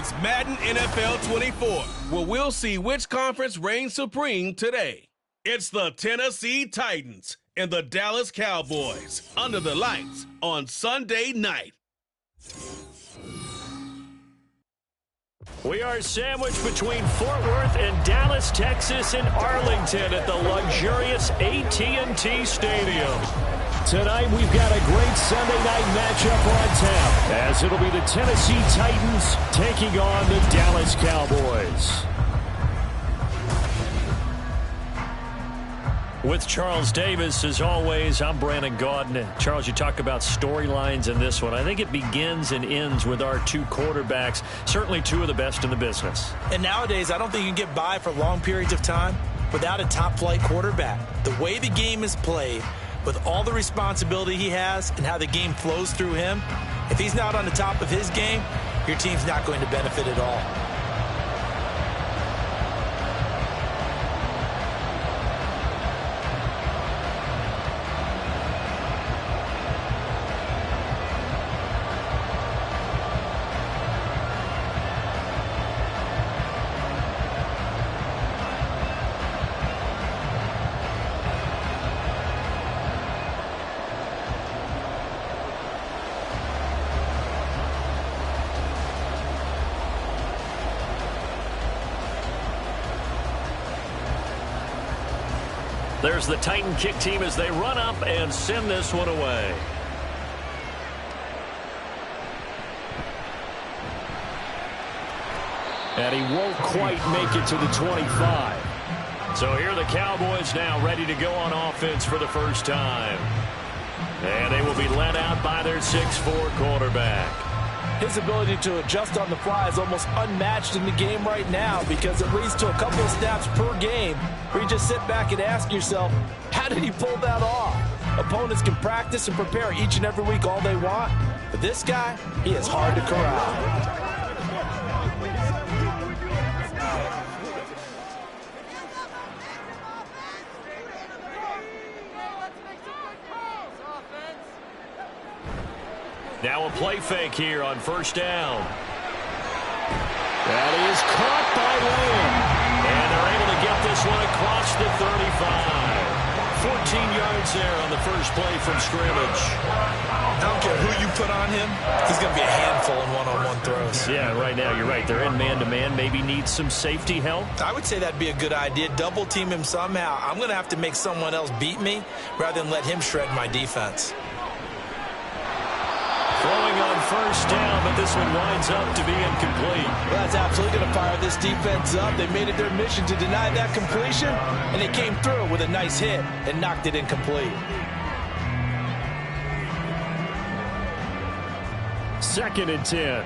It's Madden NFL 24, where we'll see which conference reigns supreme today. It's the Tennessee Titans and the Dallas Cowboys under the lights on Sunday night. We are sandwiched between Fort Worth and Dallas, Texas, and Arlington at the luxurious AT&T Stadium. Tonight, we've got a great Sunday night matchup on tap, as it'll be the Tennessee Titans taking on the Dallas Cowboys. With Charles Davis, as always, I'm Brandon Gaudin. Charles, you talk about storylines in this one. I think it begins and ends with our two quarterbacks, certainly two of the best in the business. And nowadays, I don't think you can get by for long periods of time without a top-flight quarterback. The way the game is played, with all the responsibility he has and how the game flows through him, if he's not on the top of his game, your team's not going to benefit at all. There's the Titan kick team as they run up and send this one away. And he won't quite make it to the 25. So here are the Cowboys now ready to go on offense for the first time. And they will be led out by their 6'4 quarterback. His ability to adjust on the fly is almost unmatched in the game right now, because it leads to a couple of snaps per game where you just sit back and ask yourself, how did he pull that off? Opponents can practice and prepare each and every week all they want, but this guy, he is hard to corral. Now a play fake here on first down. That is caught by Lamb. And they're able to get this one across the 35. 14 yards there on the first play from scrimmage. I don't care who you put on him, he's going to be a handful in one-on-one throws. Yeah, right now you're right. They're in man-to-man. Maybe need some safety help. I would say that'd be a good idea. Double team him somehow. I'm going to have to make someone else beat me rather than let him shred my defense. Throwing on first down, but this one winds up to be incomplete. Well, that's absolutely going to fire this defense up. They made it their mission to deny that completion, and they came through with a nice hit and knocked it incomplete. Second and 10.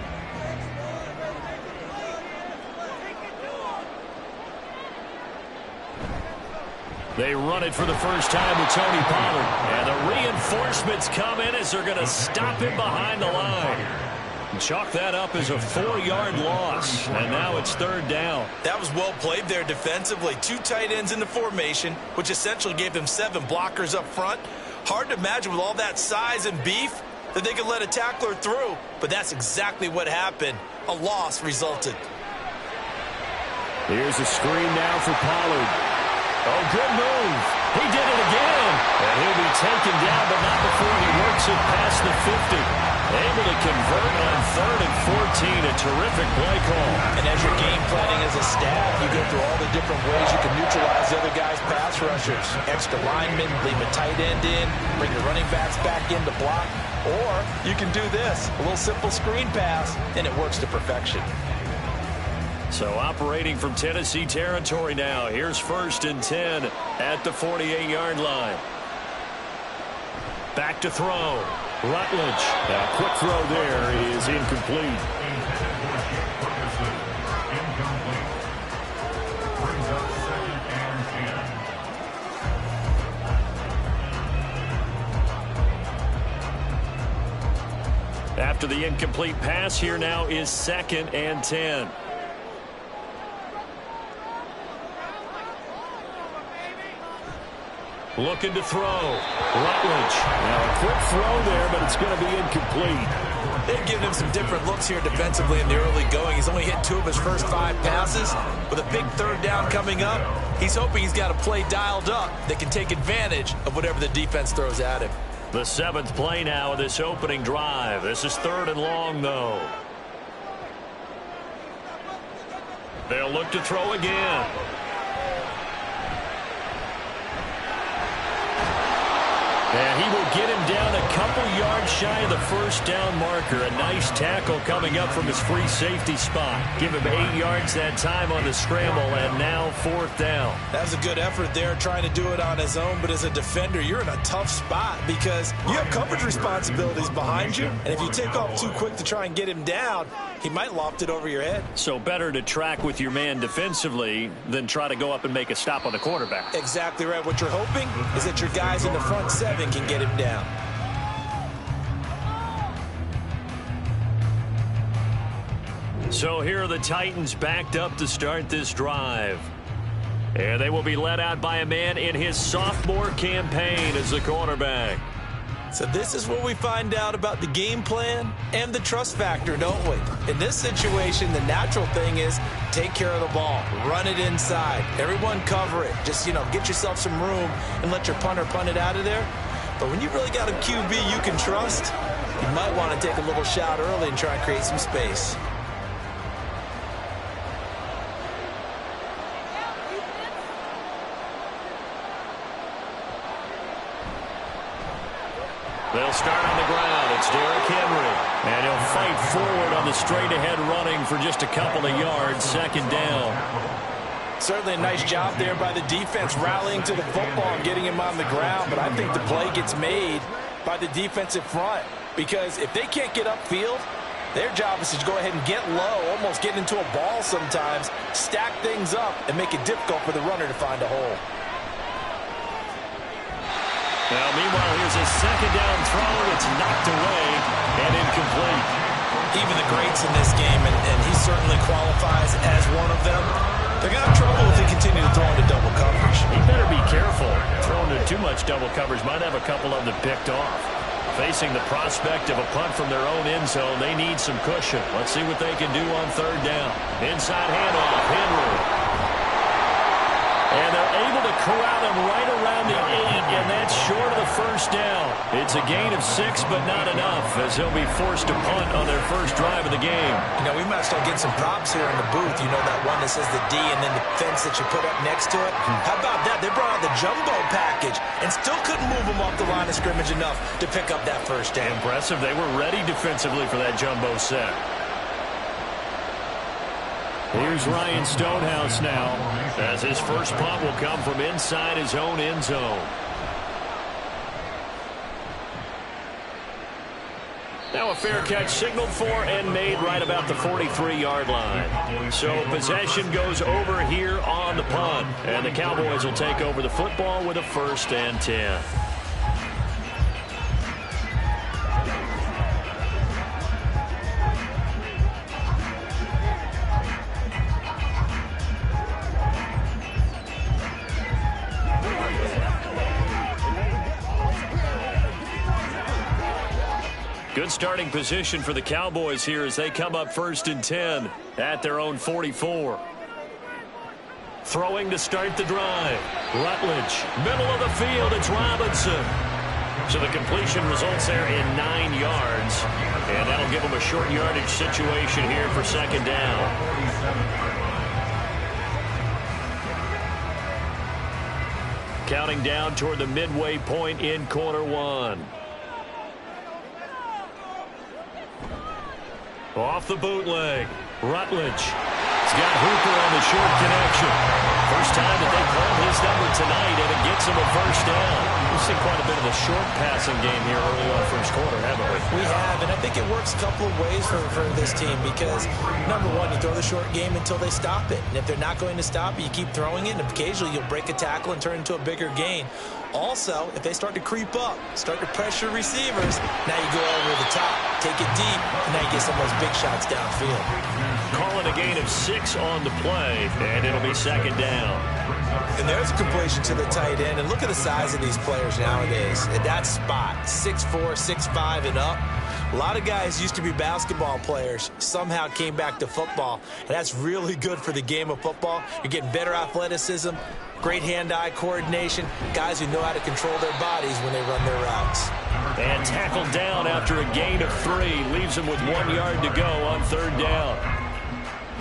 They run it for the first time with Tony Pollard. And the reinforcements come in as they're going to stop him behind the line. And chalk that up as a 4-yard loss. And now it's third down. That was well played there defensively. Two tight ends in the formation, which essentially gave them 7 blockers up front. Hard to imagine with all that size and beef that they could let a tackler through. But that's exactly what happened. A loss resulted. Here's a screen now for Pollard. Oh, good move. He did it again. And he'll be taken down, but not before he works it past the 50. Able to convert on 3rd and 14. A terrific play call. And as you're game planning as a staff, you go through all the different ways you can neutralize the other guy's pass rushers. Extra linemen, leave a tight end in, bring your running backs back in to block. Or you can do this, a little simple screen pass, and it works to perfection. So operating from Tennessee territory now. Here's 1st and 10 at the 48-yard line. Back to throw. Rutledge. A quick throw there is incomplete. After the incomplete pass, here now is 2nd and 10. Looking to throw. Rutledge. Now a quick throw there, but it's going to be incomplete. They've given him some different looks here defensively in the early going. He's only hit 2 of his first 5 passes. With a big third down coming up, he's hoping he's got a play dialed up that can take advantage of whatever the defense throws at him. The 7th play now of this opening drive. This is 3rd and long, though. They'll look to throw again. And he will get him down a couple yards shy of the first down marker. A nice tackle coming up from his free safety spot. Give him 8 yards that time on the scramble, and now 4th down. That was a good effort there, trying to do it on his own. But as a defender, you're in a tough spot because you have coverage responsibilities behind you. And if you take off too quick to try and get him down, he might loft it over your head. So better to track with your man defensively than try to go up and make a stop on the quarterback. Exactly right. What you're hoping is that your guys in the front 7 can get him down. So here are the Titans backed up to start this drive. And they will be led out by a man in his sophomore campaign as the quarterback. So this is where we find out about the game plan and the trust factor, don't we? In this situation, the natural thing is take care of the ball. Run it inside. Everyone cover it. Just, get yourself some room and let your punter punt it out of there. But when you really got a QB you can trust, you might want to take a little shot early and try and create some space. They'll start on the ground. It's Derrick Henry. And he'll fight forward on the straight-ahead running for just a couple of yards. 2nd down. Certainly a nice job there by the defense rallying to the football and getting him on the ground. But I think the play gets made by the defensive front. Because if they can't get upfield, their job is to go ahead and get low, almost get into a ball sometimes, stack things up, and make it difficult for the runner to find a hole. Now, meanwhile, here's a 2nd down throw. It's knocked away and incomplete. Even the greats in this game, and he certainly qualifies as one of them, they're going to have trouble if they continue to throw into double coverage. He better be careful. Throwing into too much double coverage might have a couple of them picked off. Facing the prospect of a punt from their own end zone, they need some cushion. Let's see what they can do on 3rd down. Inside handoff, Henry. And they're able to corral him right around the 8, and that's short of the first down. It's a gain of 6, but not enough, as they'll be forced to punt on their first drive of the game. We might start getting some props here in the booth. That one that says the D and then the fence that you put up next to it. How about that? They brought out the jumbo package and still couldn't move them off the line of scrimmage enough to pick up that first down. Impressive. They were ready defensively for that jumbo set. Here's Ryan Stonehouse now, as his first punt will come from inside his own end zone. Now a fair catch signaled for and made right about the 43-yard line. So possession goes over here on the punt, and the Cowboys will take over the football with a 1st and 10. Good starting position for the Cowboys here as they come up 1st and 10 at their own 44. Throwing to start the drive. Rutledge, middle of the field, it's Robinson. So the completion results there in 9 yards. And that'll give them a short yardage situation here for 2nd down. Counting down toward the midway point in quarter 1. Off the bootleg, Rutledge. He's got Hooper on the short connection. First time that they called his number tonight, and it gets him a 1st down. We've seen quite a bit of a short passing game here early on 1st quarter, haven't we? We have, and I think it works a couple of ways for this team because, number one, you throw the short game until they stop it. And if they're not going to stop it, you keep throwing it, and occasionally you'll break a tackle and turn it into a bigger gain. Also, if they start to creep up, start to pressure receivers, now you go over the top, take it deep, and now you get some of those big shots downfield. calling a gain of 6 on the play, and it'll be second down. And there's a completion to the tight end. And look at the size of these players nowadays. At that spot, 6'4", 6'5", and up. A lot of guys used to be basketball players, somehow came back to football. And that's really good for the game of football. You're getting better athleticism, great hand-eye coordination, guys who know how to control their bodies when they run their routes. And tackled down after a gain of 3. Leaves him with 1 yard to go on third down.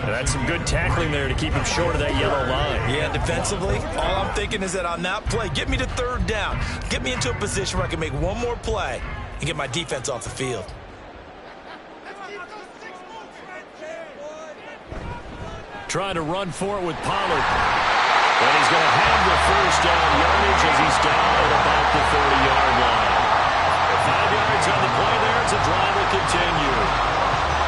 And that's some good tackling there to keep him short of that yellow line. Yeah, defensively, all I'm thinking is that on that play, get me to third down. Get me into a position where I can make one more play and get my defense off the field. Trying to run for it with Pollard. And he's going to have the first down yardage as he's down at about the 30-yard line. 5 yards on the play there as the drive will continue.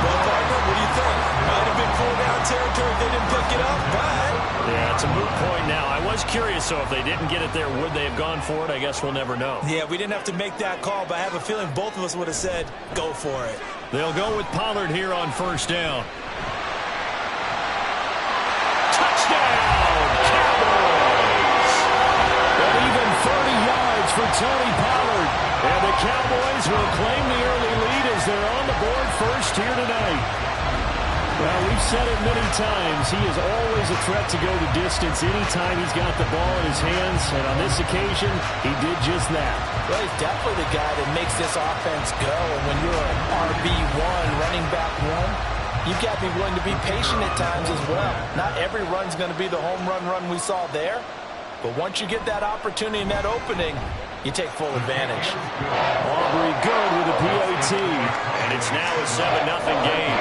Well, partner, what do you think? Might have been 4-down territory if they didn't pick it up, but... Yeah, it's a moot point now. I was curious, so if they didn't get it there, would they have gone for it? I guess we'll never know. Yeah, we didn't have to make that call, but I have a feeling both of us would have said, go for it. They'll go with Pollard here on first down. Touchdown, Cowboys! And even 30 yards for Tony Pollard. And the Cowboys will claim the early lead as they're on the board first here tonight. Well, we've said it many times. He is always a threat to go the distance anytime he's got the ball in his hands. And on this occasion, he did just that. Well, he's definitely the guy that makes this offense go. And when you're an RB1, running back one, you've got to be willing to be patient at times as well. Not every run's going to be the home run we saw there. But once you get that opportunity and that opening, you take full advantage. Aubrey good with a PAT. And it's now a 7-0 game.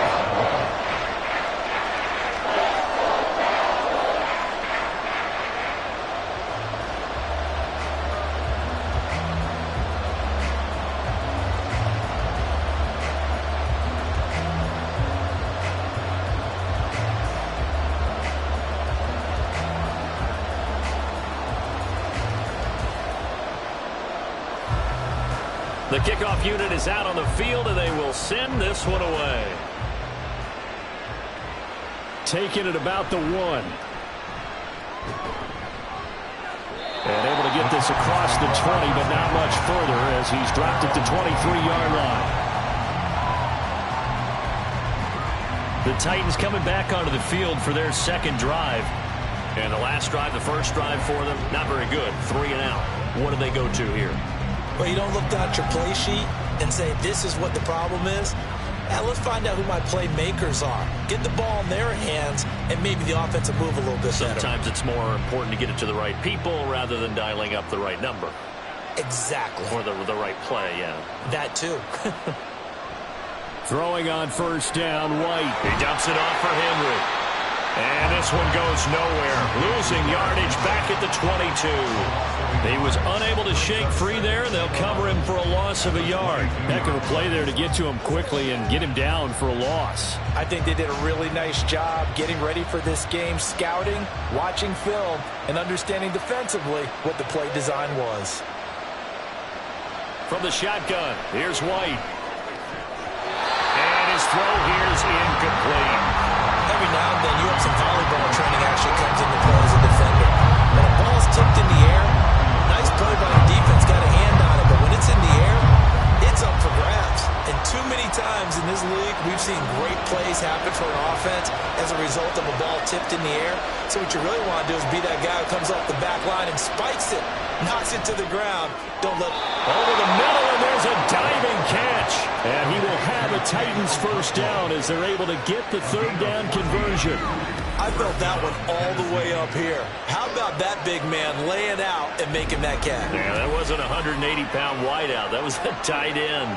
The kickoff unit is out on the field, and they will send this one away. Taking it about the 1. And able to get this across the 20, but not much further as he's dropped it to 23-yard line. The Titans coming back onto the field for their second drive. And the last drive, the first drive for them, not very good. 3 and out. What do they go to here? Well, you don't look down at your play sheet and say, this is what the problem is. Now, let's find out who my playmakers are. Get the ball in their hands, and maybe the offense will move a little bit better. Sometimes it's more important to get it to the right people rather than dialing up the right number. Exactly. Or the right play, yeah. That, too. Throwing on first down, White. He dumps it off for Henry. And this one goes nowhere. Losing yardage back at the 22. He was unable to shake free there, and they'll cover him for a loss of a yard. Heck of a play there to get to him quickly and get him down for a loss. I think they did a really nice job getting ready for this game, scouting, watching film, and understanding defensively what the play design was. From the shotgun, here's White. And his throw here is incomplete. Every now and then you have some volleyball training actually comes into play as a defender. When a ball's tipped in the air, nice play by the defense, got a hand on it, but when it's in the air, it's up for grabs. And too many times in this league, we've seen great plays happen for an offense as a result of a ball tipped in the air. So what you really want to do is be that guy who comes off the back line and spikes it, knocks it to the ground. Don't let over the middle, and there's a diving catch. And he will have a Titans first down as they're able to get the third down conversion. I felt that one all the way up here. How about that big man laying out and making that catch? Yeah, that wasn't a 180-pound wideout. That was a tight end.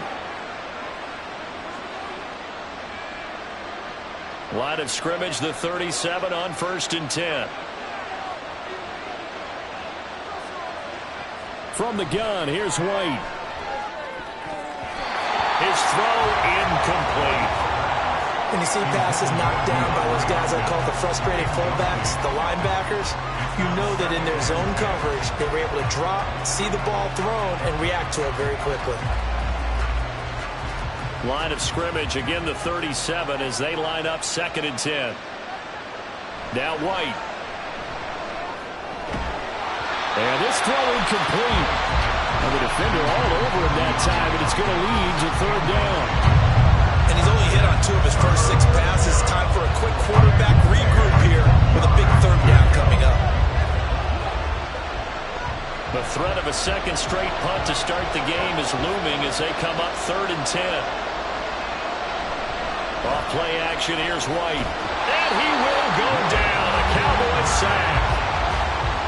Line of scrimmage, the 37 on 1st and 10. From the gun, here's White. His throw incomplete. When you see passes knocked down by those guys I call the frustrated fullbacks, the linebackers, you know that in their zone coverage, they were able to drop, see the ball thrown, and react to it very quickly. Line of scrimmage, again the 37 as they line up 2nd and 10. Now White. And this throw incomplete. And the defender all over him that time, and it's going to lead to 3rd down. And he's only hit on 2 of his first 6 passes. Time for a quick quarterback regroup here with a big 3rd down coming up. The threat of a second straight punt to start the game is looming as they come up 3rd and 10. Off play action, here's White. And he will go down. A Cowboys sack.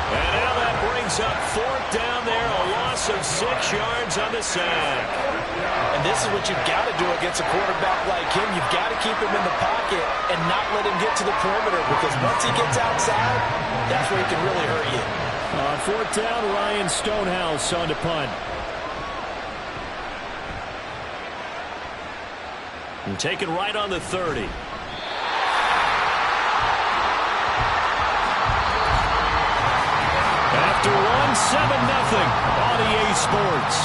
And now that brings up 4th down there. A loss of 6 yards on the sack. And this is what you've got to do against a quarterback like him. You've got to keep him in the pocket and not let him get to the perimeter, because once he gets outside, that's where he can really hurt you. On 4th down, Ryan Stonehouse on to punt. And taken right on the 30. After one, 7-0 on EA Sports.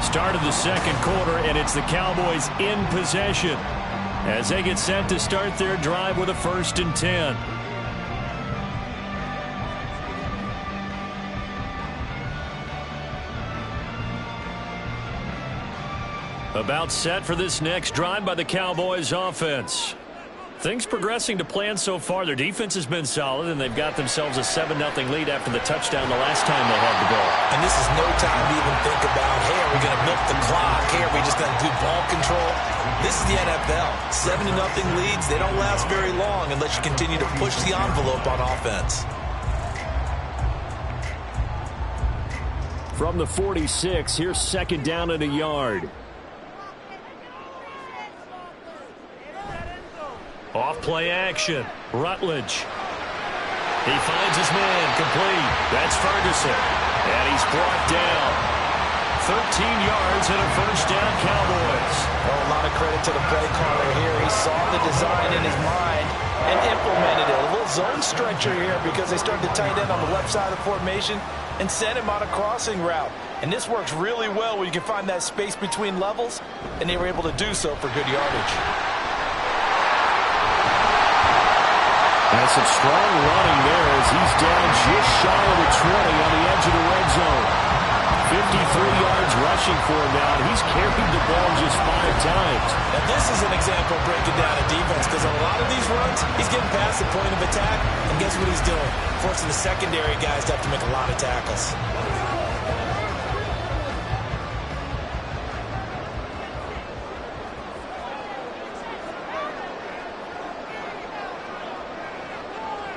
Start of the 2nd quarter, and it's the Cowboys in possession as they get set to start their drive with a 1st and 10. About set for this next drive by the Cowboys offense. Things progressing to plan so far. Their defense has been solid, and they've got themselves a 7-0 lead after the touchdown the last time they had the ball. And this is no time to even think about, hey, are we going to milk the clock? Hey, are we just going to do ball control? This is the NFL. 7-0 leads, they don't last very long unless you continue to push the envelope on offense. From the 46, here's 2nd down and a yard. Off play action. Rutledge. He finds his man. Complete. That's Ferguson. And he's brought down. 13 yards and a 1st down, Cowboys. Oh, a lot of credit to the play caller here. He saw the design in his mind and implemented it. A little zone stretcher here because they started to tight end on the left side of the formation and sent him on a crossing route. And this works really well where you can find that space between levels, and they were able to do so for good yardage. And some strong running there as he's down just shy of the 20 on the edge of the red zone. 53 yards rushing for him now, and he's carried the ball just 5 times. Now this is an example of breaking down a defense, because on a lot of these runs, he's getting past the point of attack, and guess what he's doing? Forcing the secondary guys to have to make a lot of tackles.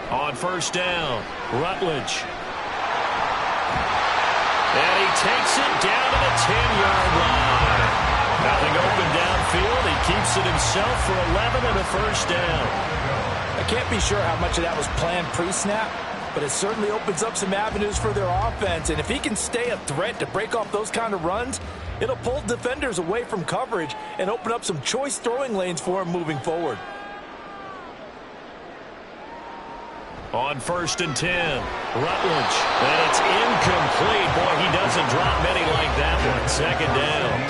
On 1st down, Rutledge. And he takes it down to the 10-yard line. Nothing open downfield. He keeps it himself for 11 and a 1st down. I can't be sure how much of that was planned pre-snap, but it certainly opens up some avenues for their offense. And if he can stay a threat to break off those kind of runs, it'll pull defenders away from coverage and open up some choice throwing lanes for him moving forward. On 1st and 10, Rutledge. And it's incomplete. Boy, he doesn't drop many like that one. 2nd down.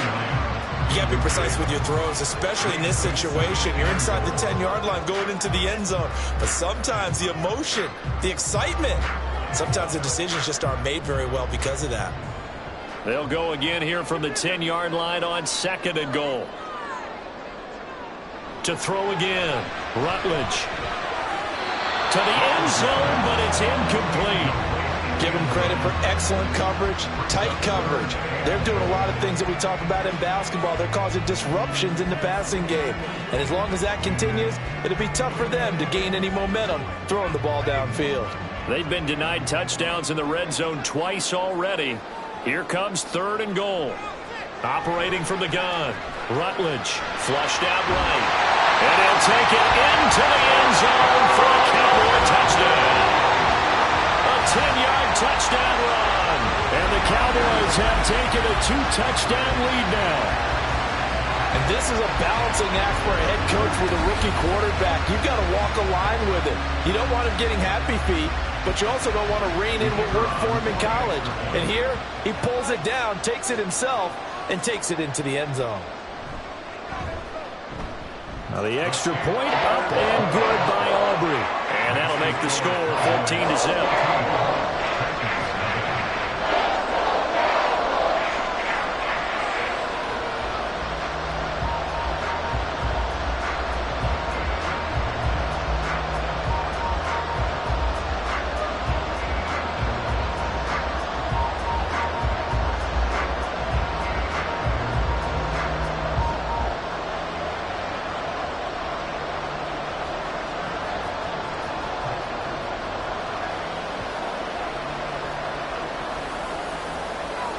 You got to be precise with your throws, especially in this situation. You're inside the 10-yard line going into the end zone. But sometimes the emotion, the excitement, sometimes the decisions just aren't made very well because of that. They'll go again here from the 10-yard line on 2nd and goal. To throw again, Rutledge. To the end zone, but it's incomplete. Give them credit for excellent coverage, tight coverage. They're doing a lot of things that we talk about in basketball. They're causing disruptions in the passing game. And as long as that continues, it'll be tough for them to gain any momentum throwing the ball downfield. They've been denied touchdowns in the red zone twice already. Here comes 3rd and goal. Operating from the gun, Rutledge flushed out right. And he'll take it into the end zone for a Cowboy touchdown. A 10-yard touchdown run. And the Cowboys have taken a 2-touchdown lead now. And this is a balancing act for a head coach with a rookie quarterback. You've got to walk a line with it. You don't want him getting happy feet, but you also don't want to rein in what worked for him in college. And here, he pulls it down, takes it himself, and takes it into the end zone. Now the extra point up and good by Aubrey. And that'll make the score 14-0.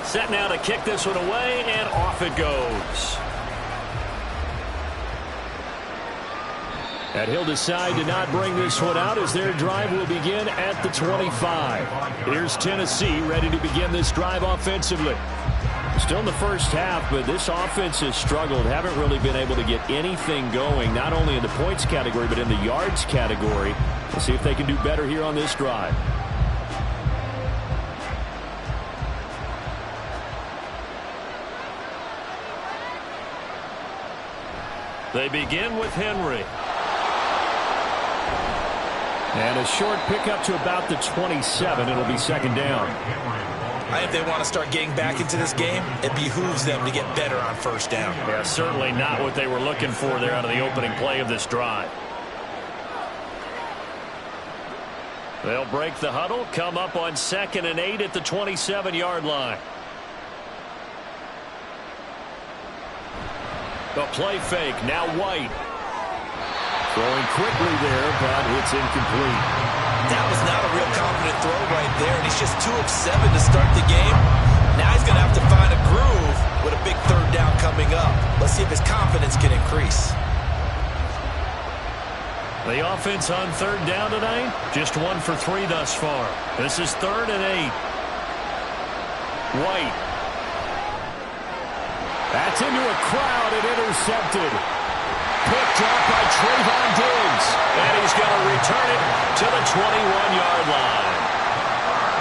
Set now to kick this one away, and off it goes. And he'll decide to not bring this one out as their drive will begin at the 25. Here's Tennessee ready to begin this drive offensively. Still in the first half, but this offense has struggled. Haven't really been able to get anything going, not only in the points category, but in the yards category. We'll see if they can do better here on this drive. They begin with Henry. And a short pickup to about the 27. It'll be second down. I think they want to start getting back into this game. It behooves them to get better on first down. Yeah, certainly not what they were looking for there out of the opening play of this drive. They'll break the huddle, come up on 2nd and 8 at the 27-yard line. A play fake, now White. Throwing quickly there, but it's incomplete. That was not a real confident throw right there, and he's just 2 of 7 to start the game. Now he's going to have to find a groove with a big third down coming up. Let's see if his confidence can increase. The offense on third down tonight, just 1 for 3 thus far. This is 3rd and 8. White. That's into a crowd and intercepted. Picked up by Trayvon Diggs. And he's going to return it to the 21-yard line.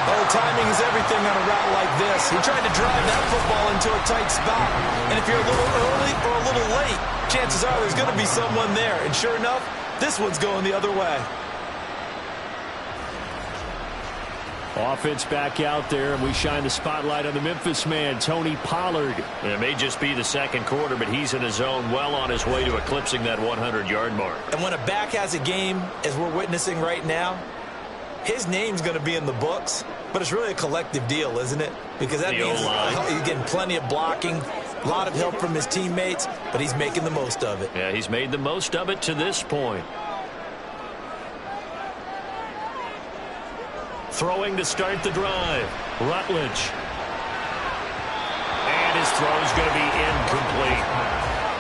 Oh, timing is everything on a route like this. He tried to drive that football into a tight spot. And if you're a little early or a little late, chances are there's going to be someone there. And sure enough, this one's going the other way. Offense back out there, and we shine the spotlight on the Memphis man, Tony Pollard. It may just be the second quarter, but he's in his zone, well on his way to eclipsing that 100-yard mark. And when a back has a game, as we're witnessing right now, his name's going to be in the books, but it's really a collective deal, isn't it? Because that means he's getting plenty of blocking, a lot of help from his teammates, but he's making the most of it. Yeah, he's made the most of it to this point. Throwing to start the drive, Rutledge. And his throw is going to be incomplete.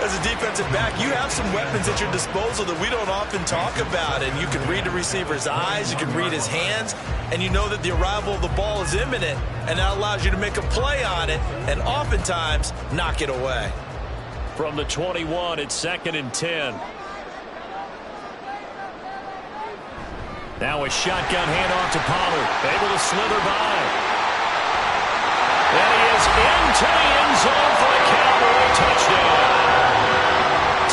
As a defensive back, you have some weapons at your disposal that we don't often talk about. And you can read the receiver's eyes, you can read his hands, and you know that the arrival of the ball is imminent. And that allows you to make a play on it and oftentimes knock it away. From the 21, it's 2nd and 10. Now a shotgun handoff to Pollard. Able to slither by. And he is into the end zone for a Cowboy touchdown.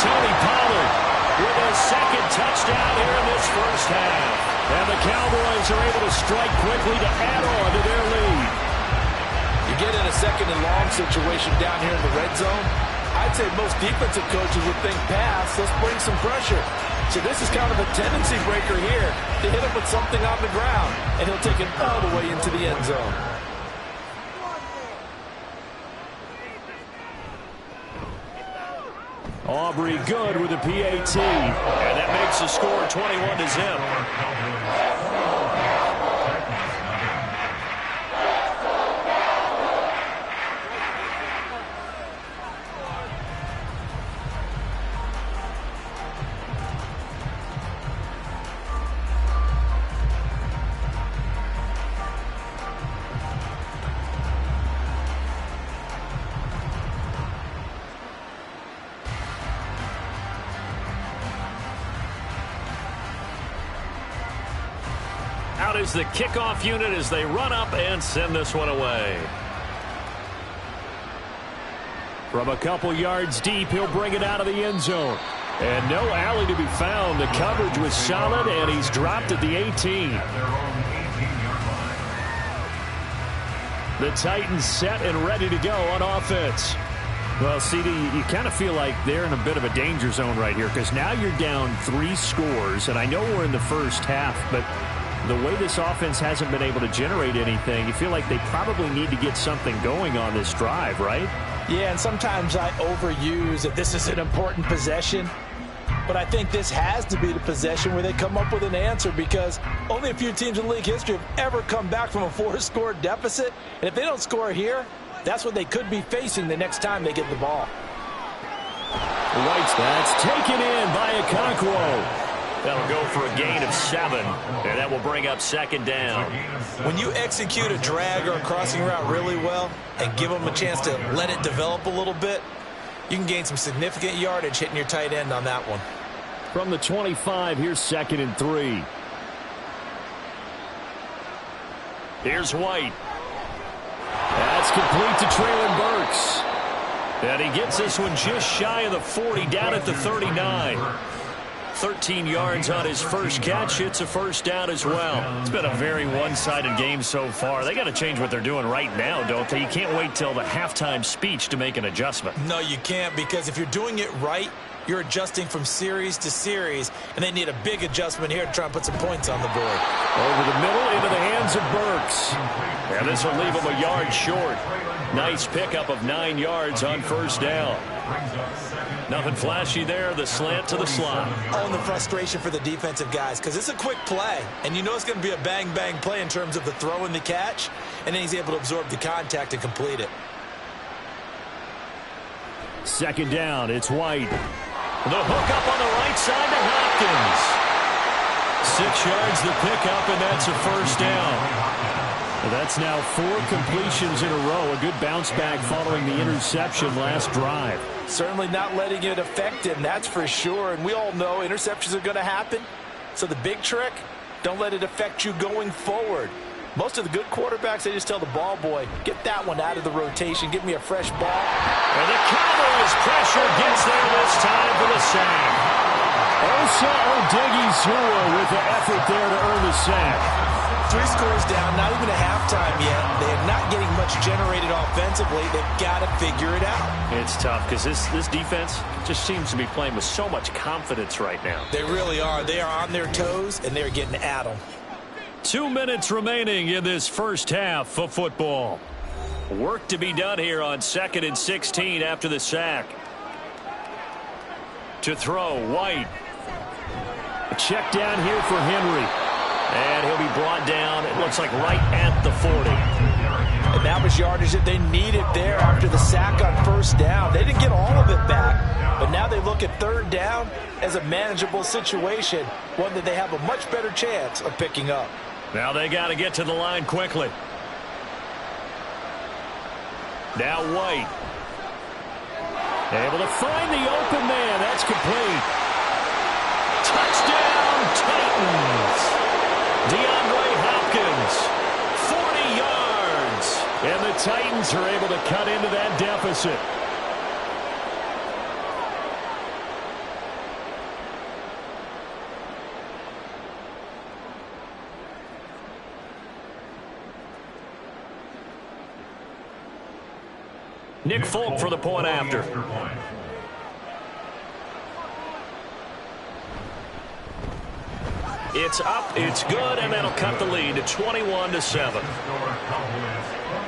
Tony Pollard with his second touchdown here in this first half. And the Cowboys are able to strike quickly to add on to their lead. You get in a 2nd and long situation down here in the red zone, I'd say most defensive coaches would think pass, let's bring some pressure. So this is kind of a tendency breaker here to hit him with something on the ground, and he'll take it all the way into the end zone. Aubrey good with a PAT, and that makes the score 21-0. out is the kickoff unit as they run up and send this one away. From a couple yards deep, he'll bring it out of the end zone. And no alley to be found. The coverage was solid, and he's dropped at the 18. The Titans set and ready to go on offense. Well, CD, you kind of feel like they're in a bit of a danger zone right here because now you're down 3 scores, and I know we're in the first half, but the way this offense hasn't been able to generate anything, you feel like they probably need to get something going on this drive, right? Yeah, and sometimes I overuse that this is an important possession. But I think this has to be the possession where they come up with an answer because only a few teams in league history have ever come back from a 4-score deficit. And if they don't score here, that's what they could be facing the next time they get the ball. That's taken in by Okonkwo. That'll go for a gain of 7, and that will bring up second down. When you execute a drag or a crossing route really well and give them a chance to let it develop a little bit, you can gain some significant yardage hitting your tight end on that one. From the 25, here's 2nd and 3. Here's White. That's complete to Traylon Burks. And he gets this one just shy of the 40, down at the 39. 13 yards on his first catch. It's a first down as well. It's been a very one-sided game so far. They got to change what they're doing right now, don't they? You can't wait till the halftime speech to make an adjustment. No, you can't, because if you're doing it right, you're adjusting from series to series, and they need a big adjustment here to try and put some points on the board. Over the middle into the hands of Burks. And this will leave him a yard short. Nice pickup of 9 yards on first down. Nothing flashy there, the slant to the slot. Oh, and the frustration for the defensive guys, because it's a quick play, and you know it's going to be a bang-bang play in terms of the throw and the catch, and then he's able to absorb the contact and complete it. Second down, it's White. The hook up on the right side to Hopkins. 6 yards the pickup, and that's a first down. Well, that's now 4 completions in a row. A good bounce back following the interception last drive. Certainly not letting it affect him, that's for sure. And we all know interceptions are going to happen. So the big trick, don't let it affect you going forward. Most of the good quarterbacks, they just tell the ball boy, get that one out of the rotation, give me a fresh ball. And the Cowboys pressure gets there this time for the sack. Osa Odighizuwa with the effort there to earn the sack. 3 scores down, not even a halftime yet. They are not getting much generated offensively. They've got to figure it out. It's tough because this defense just seems to be playing with so much confidence right now. They really are. They are on their toes, and they're getting at them. 2 minutes remaining in this first half of football. Work to be done here on 2nd and 16 after the sack. To throw, White. A check down here for Henry. And he'll be brought down, it looks like right at the 40. And that was yardage that they needed there after the sack on first down. They didn't get all of it back, but now they look at 3rd down as a manageable situation, one that they have a much better chance of picking up. Now they got to get to the line quickly. Now White. Able to find the open man. That's complete. Touchdown, Titans. DeAndre Hopkins, 40 yards. And the Titans are able to cut into that deficit. Nick Folk for the point after. It's up, it's good, and that'll cut the lead to 21-7.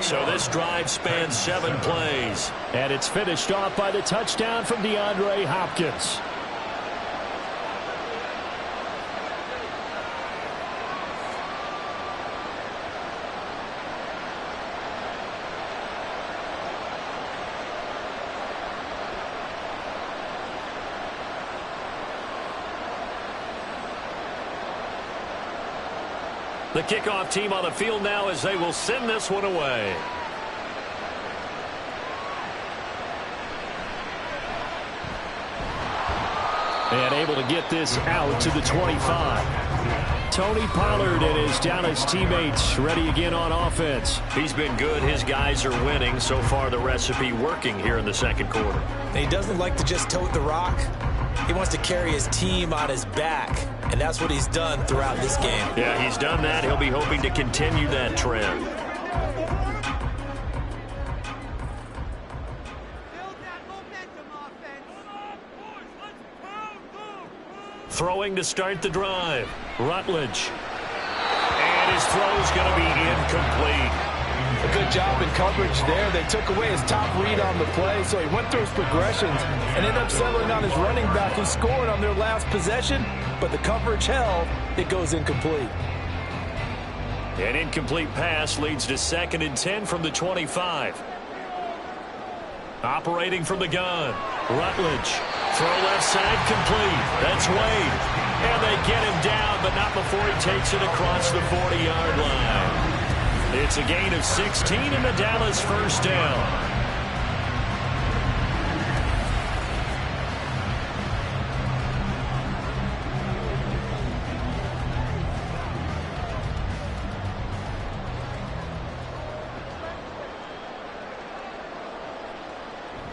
So this drive spans 7 plays. And it's finished off by the touchdown from DeAndre Hopkins. The kickoff team on the field now as they will send this one away. And able to get this out to the 25. Tony Pollard and his Dallas teammates ready again on offense. He's been good. His guys are winning. So far, the recipe working here in the second quarter. And he doesn't like to just tote the rock. He wants to carry his team on his back, and that's what he's done throughout this game. Yeah, he's done that. He'll be hoping to continue that trend. Throwing to start the drive. Rutledge. And his throw's going to be incomplete. A good job in coverage there. They took away his top read on the play, so he went through his progressions and ended up settling on his running back who scored on their last possession, but the coverage held. It goes incomplete. An incomplete pass leads to 2nd and 10 from the 25. Operating from the gun. Rutledge. Throw left side complete. That's Wade. And they get him down, but not before he takes it across the 40-yard line. It's a gain of 16 and the Dallas first down.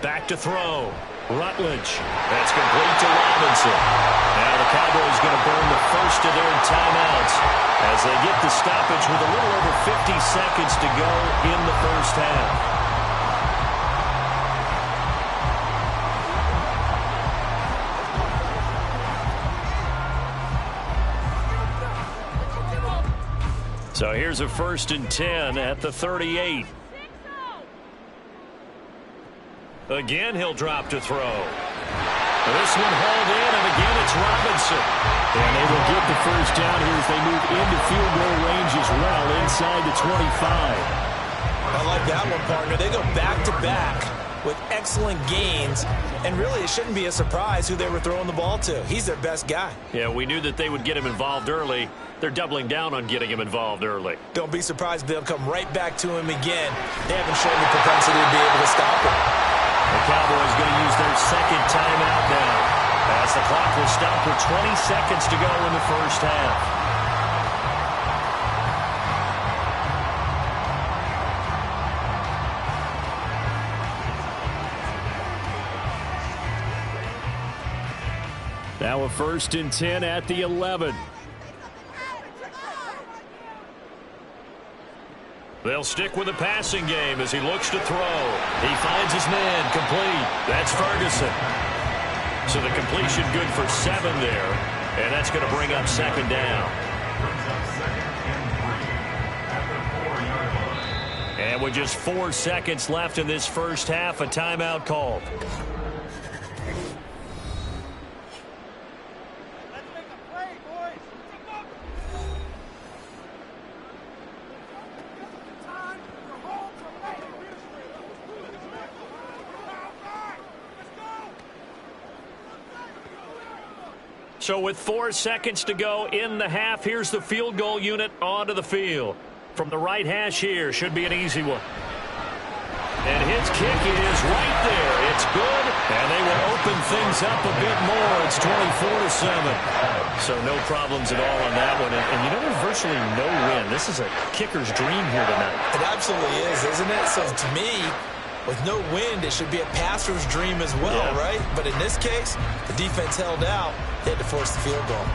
Back to throw. Rutledge. That's complete to Robinson. Now the Cowboys going to burn the first of their timeouts as they get the stoppage with a little over 50 seconds to go in the first half. So here's a 1st and 10 at the 38. Again, he'll drop to throw. This one hauled in, and again it's Robinson. And they will get the first down here as they move into field goal range as well, inside the 25. I like that one, partner. They go back-to-back with excellent gains, and really it shouldn't be a surprise who they were throwing the ball to. He's their best guy. Yeah, we knew that they would get him involved early. They're doubling down on getting him involved early. Don't be surprised if they'll come right back to him again. They haven't shown the propensity to be able to stop him. The Cowboys going to use their 2nd timeout now, as the clock will stop with 20 seconds to go in the first half. Now a 1st and 10 at the 11. They'll stick with the passing game as he looks to throw. He finds his man complete. That's Ferguson. So the completion good for 7 there. And that's going to bring up 2nd down. And with just 4 seconds left in this first half, a timeout called. So with 4 seconds to go in the half, here's the field goal unit onto the field. From the right hash here, should be an easy one. And his kick is right there. It's good, and they will open things up a bit more. It's 24-7. So no problems at all on that one. And you know, there's virtually no win. This is a kicker's dream here tonight. It absolutely is, isn't it? So to me, with no wind, it should be a passer's dream as well, right? But in this case, the defense held out. They had to force the field goal.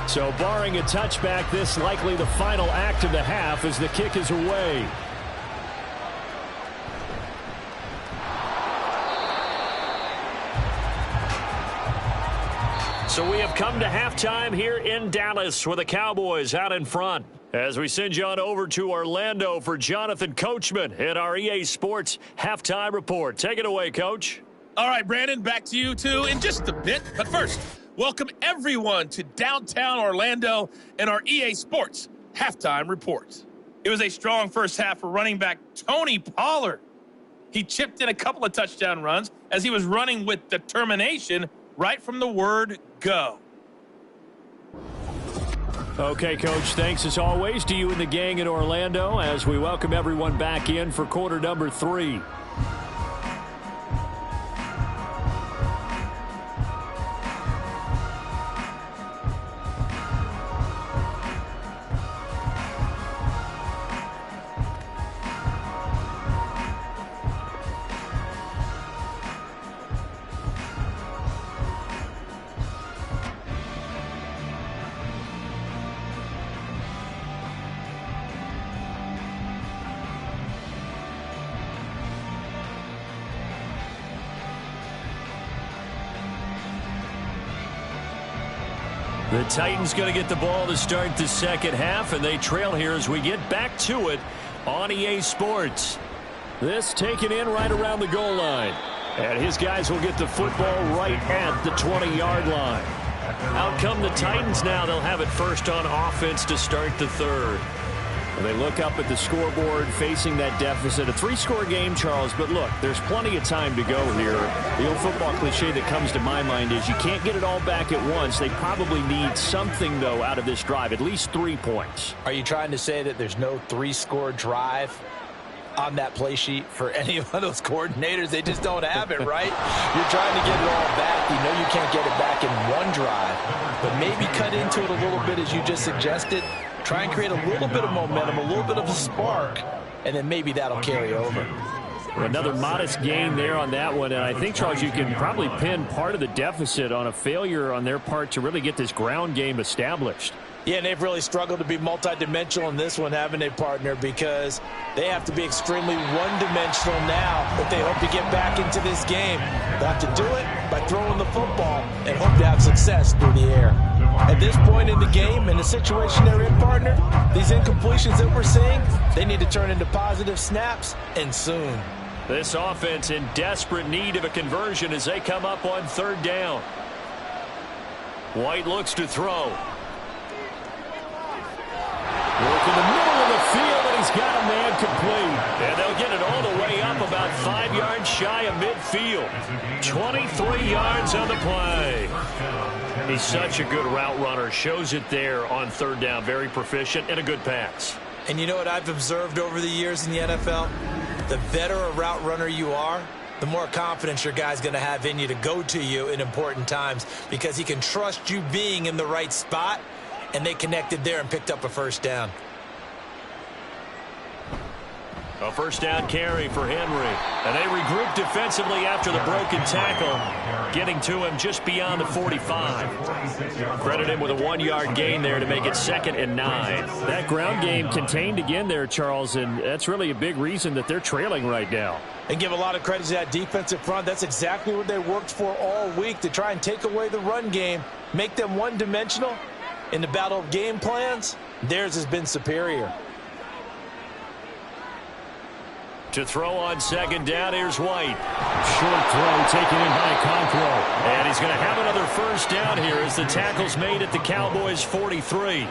So barring a touchback, this likely the final act of the half as the kick is away. So we have come to halftime here in Dallas with the Cowboys out in front. As we send you on over to Orlando for Jonathan Coachman at our EA Sports Halftime Report. Take it away, Coach. All right, Brandon, back to you two in just a bit. But first, welcome everyone to downtown Orlando and our EA Sports Halftime Report. It was a strong first half for running back Tony Pollard. He chipped in a couple of touchdown runs as he was running with determination right from the word go. Okay, Coach, thanks as always to you and the gang in Orlando as we welcome everyone back in for quarter number 3. The Titans going to get the ball to start the second half, and they trail here as we get back to it on EA Sports. This taken in right around the goal line. And his guys will get the football right at the 20-yard line. Out come the Titans now. They'll have it first on offense to start the third. And they look up at the scoreboard facing that deficit. A 3-score game, Charles, but look, there's plenty of time to go here. The old football cliche that comes to my mind is you can't get it all back at once. They probably need something, though, out of this drive, at least 3 points. Are you trying to say that there's no 3-score drive on that play sheet for any of those coordinators? They just don't have it, right? You're trying to get it all back. You know you can't get it back in one drive, but maybe cut into it a little bit as you just suggested. Try and create a little bit of momentum, a little bit of a spark, and then maybe that'll carry over. Another modest gain there on that one, and I think, Charles, you can probably pin part of the deficit on a failure on their part to really get this ground game established. Yeah, and they've really struggled to be multidimensional in this one, haven't they, partner? Because they have to be extremely one-dimensional now if they hope to get back into this game. They'll have to do it by throwing the football and hope to have success through the air. At this point in the game, in the situation they're in, partner, these incompletions that we're seeing, they need to turn into positive snaps, and soon. This offense in desperate need of a conversion as they come up on third down. White looks to throw. Work in the middle of the field, and he's got a man complete. And they'll get it all the way up about 5 yards shy of midfield. 23 yards on the play. He's such a good route runner. Shows it there on third down. Very proficient and a good pass. And you know what I've observed over the years in the NFL? The better a route runner you are, the more confidence your guy's going to have in you to go to you in important times because he can trust you being in the right spot. And they connected there and picked up a first down. A first down carry for Henry. And they regroup defensively after the broken tackle, getting to him just beyond the 45. Credit him with a 1-yard gain there to make it 2nd and 9. That ground game contained again there, Charles, and that's really a big reason that they're trailing right now. And give a lot of credit to that defensive front. That's exactly what they worked for all week, to try and take away the run game, make them one-dimensional. In the battle of game plans, theirs has been superior. To throw on second down, here's White. Short throw taken in by Conqueror. And he's going to have another first down here as the tackle's made at the Cowboys' 43.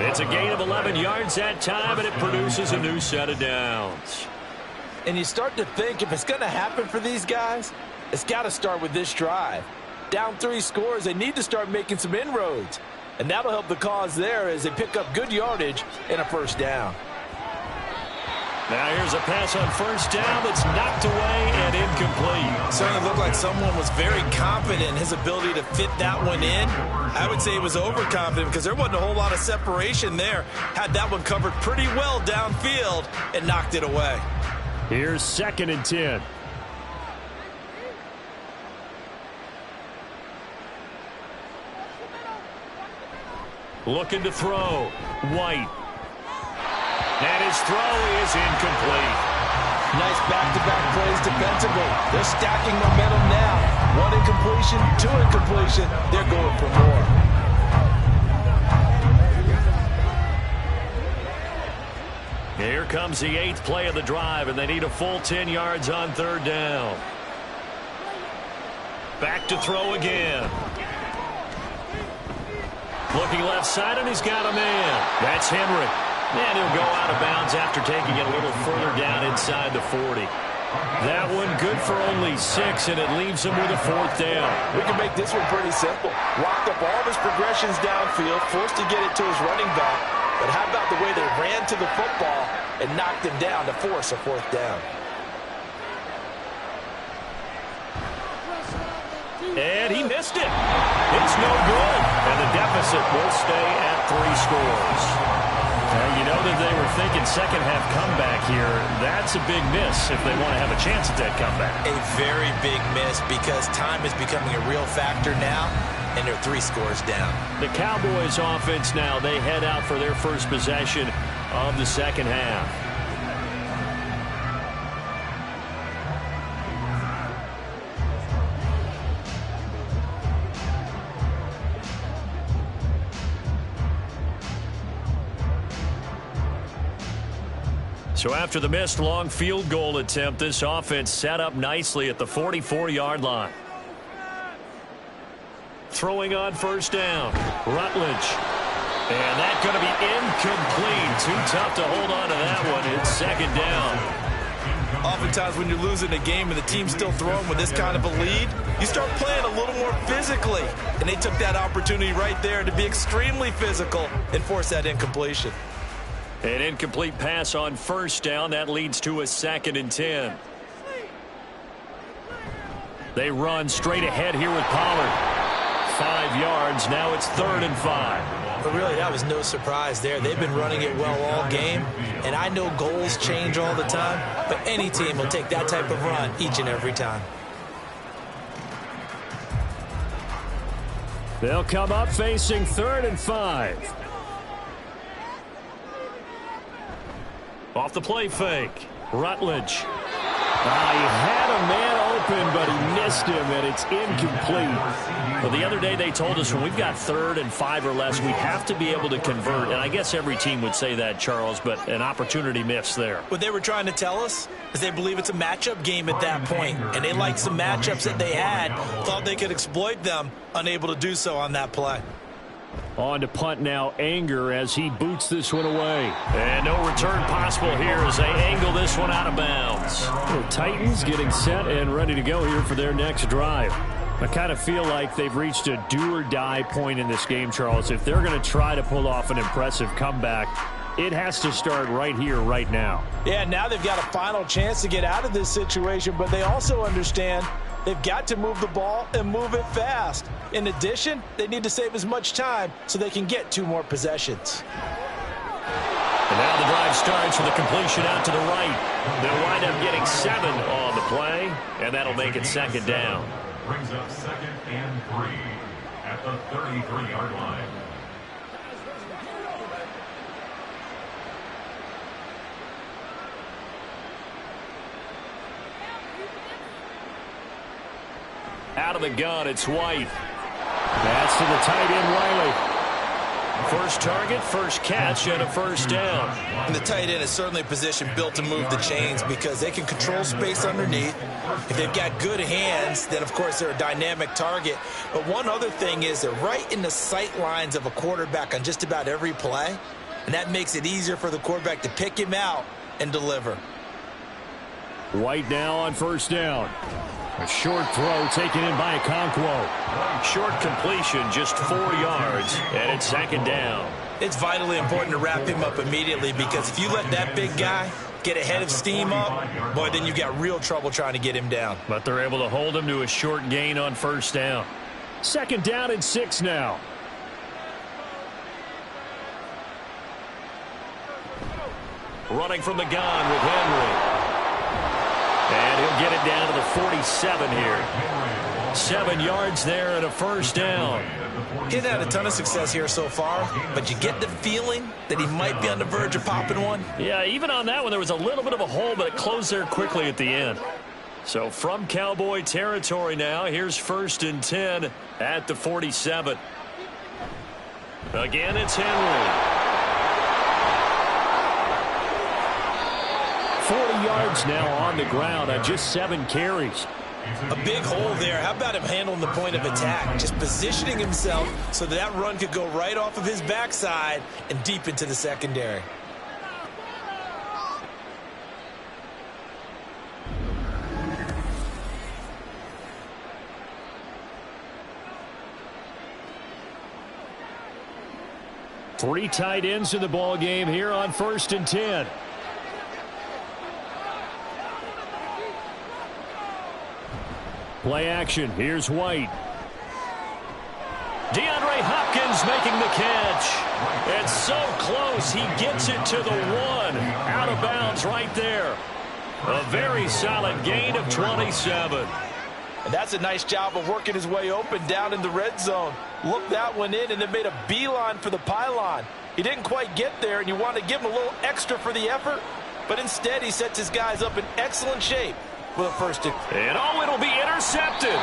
It's a gain of 11 yards that time, and it produces a new set of downs. And you start to think if it's going to happen for these guys, it's got to start with this drive. Down 3 scores, they need to start making some inroads. And that'll help the cause there as they pick up good yardage and a first down. Now here's a pass on first down that's knocked away and incomplete. Certainly looked like someone was very confident in his ability to fit that one in. I would say he was overconfident because there wasn't a whole lot of separation there. Had that one covered pretty well downfield and knocked it away. Here's 2nd and 10. Looking to throw. White. And his throw is incomplete. Nice back-to-back plays defensively. They're stacking momentum now. 1 incompletion, 2 incompletion. They're going for more. Here comes the 8th play of the drive, and they need a full 10 yards on third down. Back to throw again. Looking left side, and he's got a man. That's Henry. And he'll go out of bounds after taking it a little further down inside the 40. That one good for only 6, and it leaves him with a 4th down. We can make this one pretty simple. Locked up all of his progressions downfield, forced to get it to his running back. But how about the way they ran to the football and knocked him down to force a 4th down? And he missed it. It's no good. And the deficit will stay at 3 scores. You know that they were thinking second-half comeback here. That's a big miss if they want to have a chance at that comeback. A very big miss because time is becoming a real factor now, and they're 3 scores down. The Cowboys offense now, they head out for their first possession of the second half. So after the missed long field goal attempt, this offense set up nicely at the 44-yard line. Throwing on first down, Rutledge. And that's going to be incomplete. Too tough to hold on to that one. It's second down. Oftentimes when you're losing a game and the team's still throwing with this kind of a lead, you start playing a little more physically. And they took that opportunity right there to be extremely physical and force that incompletion. An incomplete pass on first down. That leads to a 2nd and 10. They run straight ahead here with Pollard. 5 yards. Now it's 3rd and 5. But really, that was no surprise there. They've been running it well all game. And I know goals change all the time, but any team will take that type of run each and every time. They'll come up facing 3rd and 5. Off the play fake, Rutledge. He had a man open, but he missed him, and it's incomplete. Well, the other day they told us when we've got 3rd and 5 or less, we have to be able to convert. And I guess every team would say that, Charles, but an opportunity missed there. What they were trying to tell us is they believe it's a matchup game at that point, and they liked some matchups that they had, thought they could exploit them, unable to do so on that play. On to punt now, Anger, as he boots this one away. And no return possible here as they angle this one out of bounds. The Titans getting set and ready to go here for their next drive. I kind of feel like they've reached a do-or-die point in this game, Charles. If they're going to try to pull off an impressive comeback, it has to start right here, right now. Yeah, now they've got a final chance to get out of this situation, but they also understand they've got to move the ball and move it fast. In addition, they need to save as much time so they can get 2 more possessions. And now the drive starts with a completion out to the right. They'll wind up getting 7 on the play, and that'll make it 2nd down. Brings up 2nd and 3 at the 33-yard line. Out of the gun, it's White. That's to the tight end, Riley. First target, first catch, and a first down. And the tight end is certainly a position built to move the chains because they can control space underneath. If they've got good hands, then, of course, they're a dynamic target. But one other thing is they're right in the sight lines of a quarterback on just about every play, and that makes it easier for the quarterback to pick him out and deliver. White now on first down. A short throw taken in by Okonkwo. Short completion, just 4 yards, and it's 2nd down. It's vitally important to wrap him up immediately because if you let that big guy get ahead of steam up, boy, then you've got real trouble trying to get him down. But they're able to hold him to a short gain on first down. 2nd down and 6 now. Running from the gun with Henry. And he'll get it down to the 47 here. 7 yards there and a first down. He's had a ton of success here so far, but you get the feeling that he might be on the verge of popping one. Yeah, even on that one, there was a little bit of a hole, but it closed there quickly at the end. So from Cowboy territory now, here's 1st and 10 at the 47. Again, it's Henry. 40 yards now on the ground on just 7 carries. A big hole there. How about him handling the point of attack? Just positioning himself so that run could go right off of his backside and deep into the secondary. Three tight ends in the ball game here on 1st and 10. Play action. Here's White. DeAndre Hopkins making the catch. It's so close. He gets it to the 1. Out of bounds right there. A very solid gain of 27. And that's a nice job of working his way open down in the red zone. Looked that one in and then made a beeline for the pylon. He didn't quite get there, and you want to give him a little extra for the effort, but instead he sets his guys up in excellent shape for the first. And it'll be intercepted.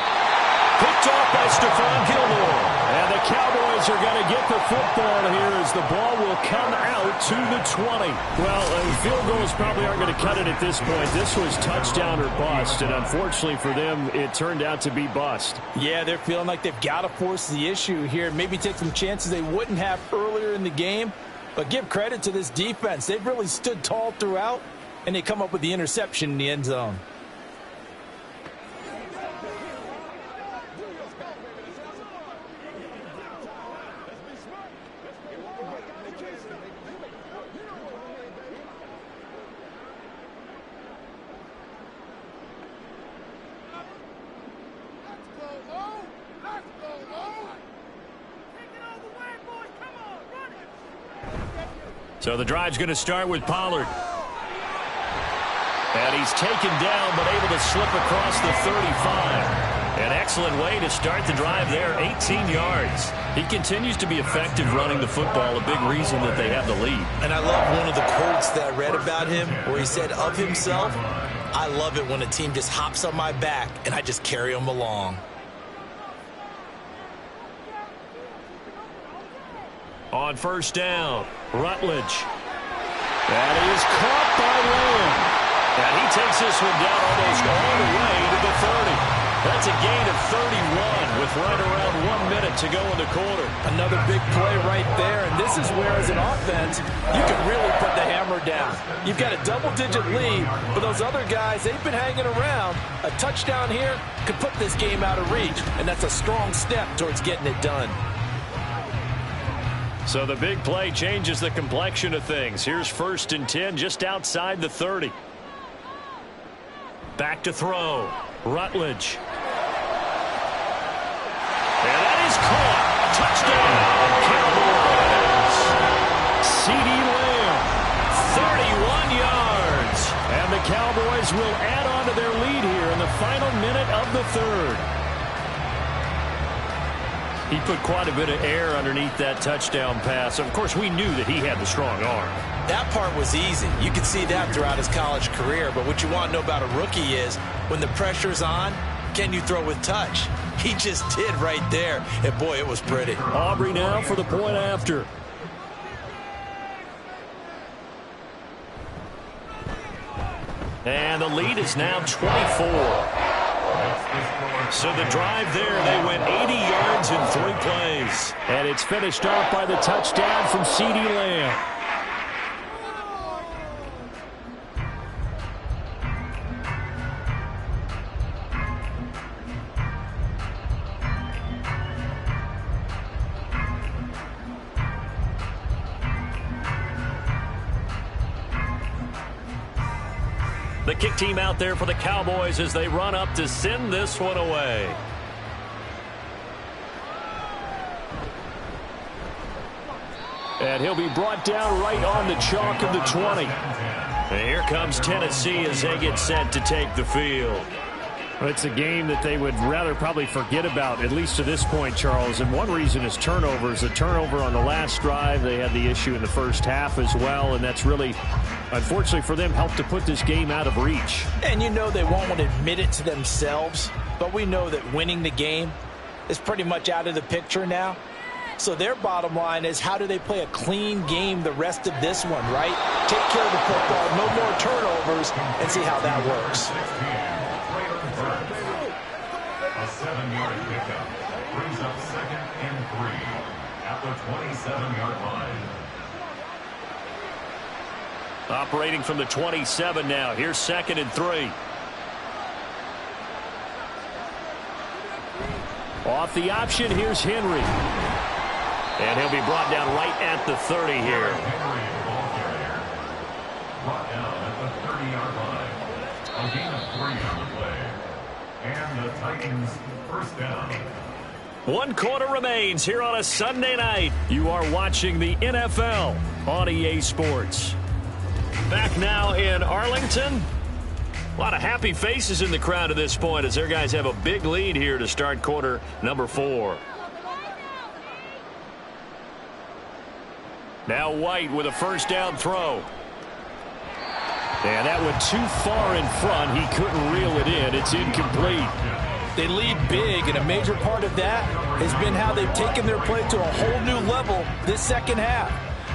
Picked off by Stephon Gilmore. And the Cowboys are going to get the football here as the ball will come out to the 20. Well, field goals probably aren't going to cut it at this point. This was touchdown or bust, and unfortunately for them, it turned out to be bust. Yeah, they're feeling like they've got to force the issue here. Maybe take some chances they wouldn't have earlier in the game. But give credit to this defense. They've really stood tall throughout, and they come up with the interception in the end zone. So the drive's going to start with Pollard. And he's taken down but able to slip across the 35. An excellent way to start the drive there, 18 yards. He continues to be effective running the football, a big reason that they have the lead. And I love one of the quotes that I read about him where he said of himself, "I love it when a team just hops on my back and I just carry them along." On 1st down, Rutledge. That is caught by Lamb. And he takes this one down almost all the way to the 30. That's a gain of 31 with right around 1 minute to go in the quarter. Another big play right there, and this is where, as an offense, you can really put the hammer down. You've got a double-digit lead, but those other guys, they've been hanging around. A touchdown here could put this game out of reach, and that's a strong step towards getting it done. So the big play changes the complexion of things. Here's 1st and 10 just outside the 30. Back to throw. Rutledge. And that is caught. Touchdown, Cowboys. CeeDee Lamb, 31 yards. And the Cowboys will add on to their lead here in the final minute of the 3rd. He put quite a bit of air underneath that touchdown pass. Of course, we knew that he had the strong arm. That part was easy. You could see that throughout his college career. But what you want to know about a rookie is when the pressure's on, can you throw with touch? He just did right there. And, boy, it was pretty. Aubrey now for the point after. And the lead is now 24. So the drive there, they went 80 yards in 3 plays. And it's finished off by the touchdown from CeeDee Lamb. The kick team out there for the Cowboys as they run up to send this one away. And he'll be brought down right on the chalk of the 20. And here comes Tennessee as they get set to take the field. Well, it's a game that they would rather probably forget about, at least to this point, Charles. And one reason is turnovers. A turnover on the last drive. They had the issue in the first half as well, and that's really, unfortunately for them, helped to put this game out of reach. And you know they won't want to admit it to themselves, but we know that winning the game is pretty much out of the picture now. So their bottom line is, how do they play a clean game the rest of this one, right? Take care of the football, no more turnovers, and see how that works. A 7-yard pickup brings up 2nd and 3 at the 27-yard line. Operating from the 27 now. Here's 2nd and 3. Off the option, here's Henry. And he'll be brought down right at the 30 here. Brought down at the 30-yard line. A gain of 3 on the play. And the Titans first down. 1 quarter remains here on a Sunday night. You are watching the NFL on EA Sports. Back now in Arlington. A lot of happy faces in the crowd at this point as their guys have a big lead here to start quarter number 4. Now White with a first down throw. And that went too far in front. He couldn't reel it in. It's incomplete. They lead big, and a major part of that has been how they've taken their play to a whole new level this second half.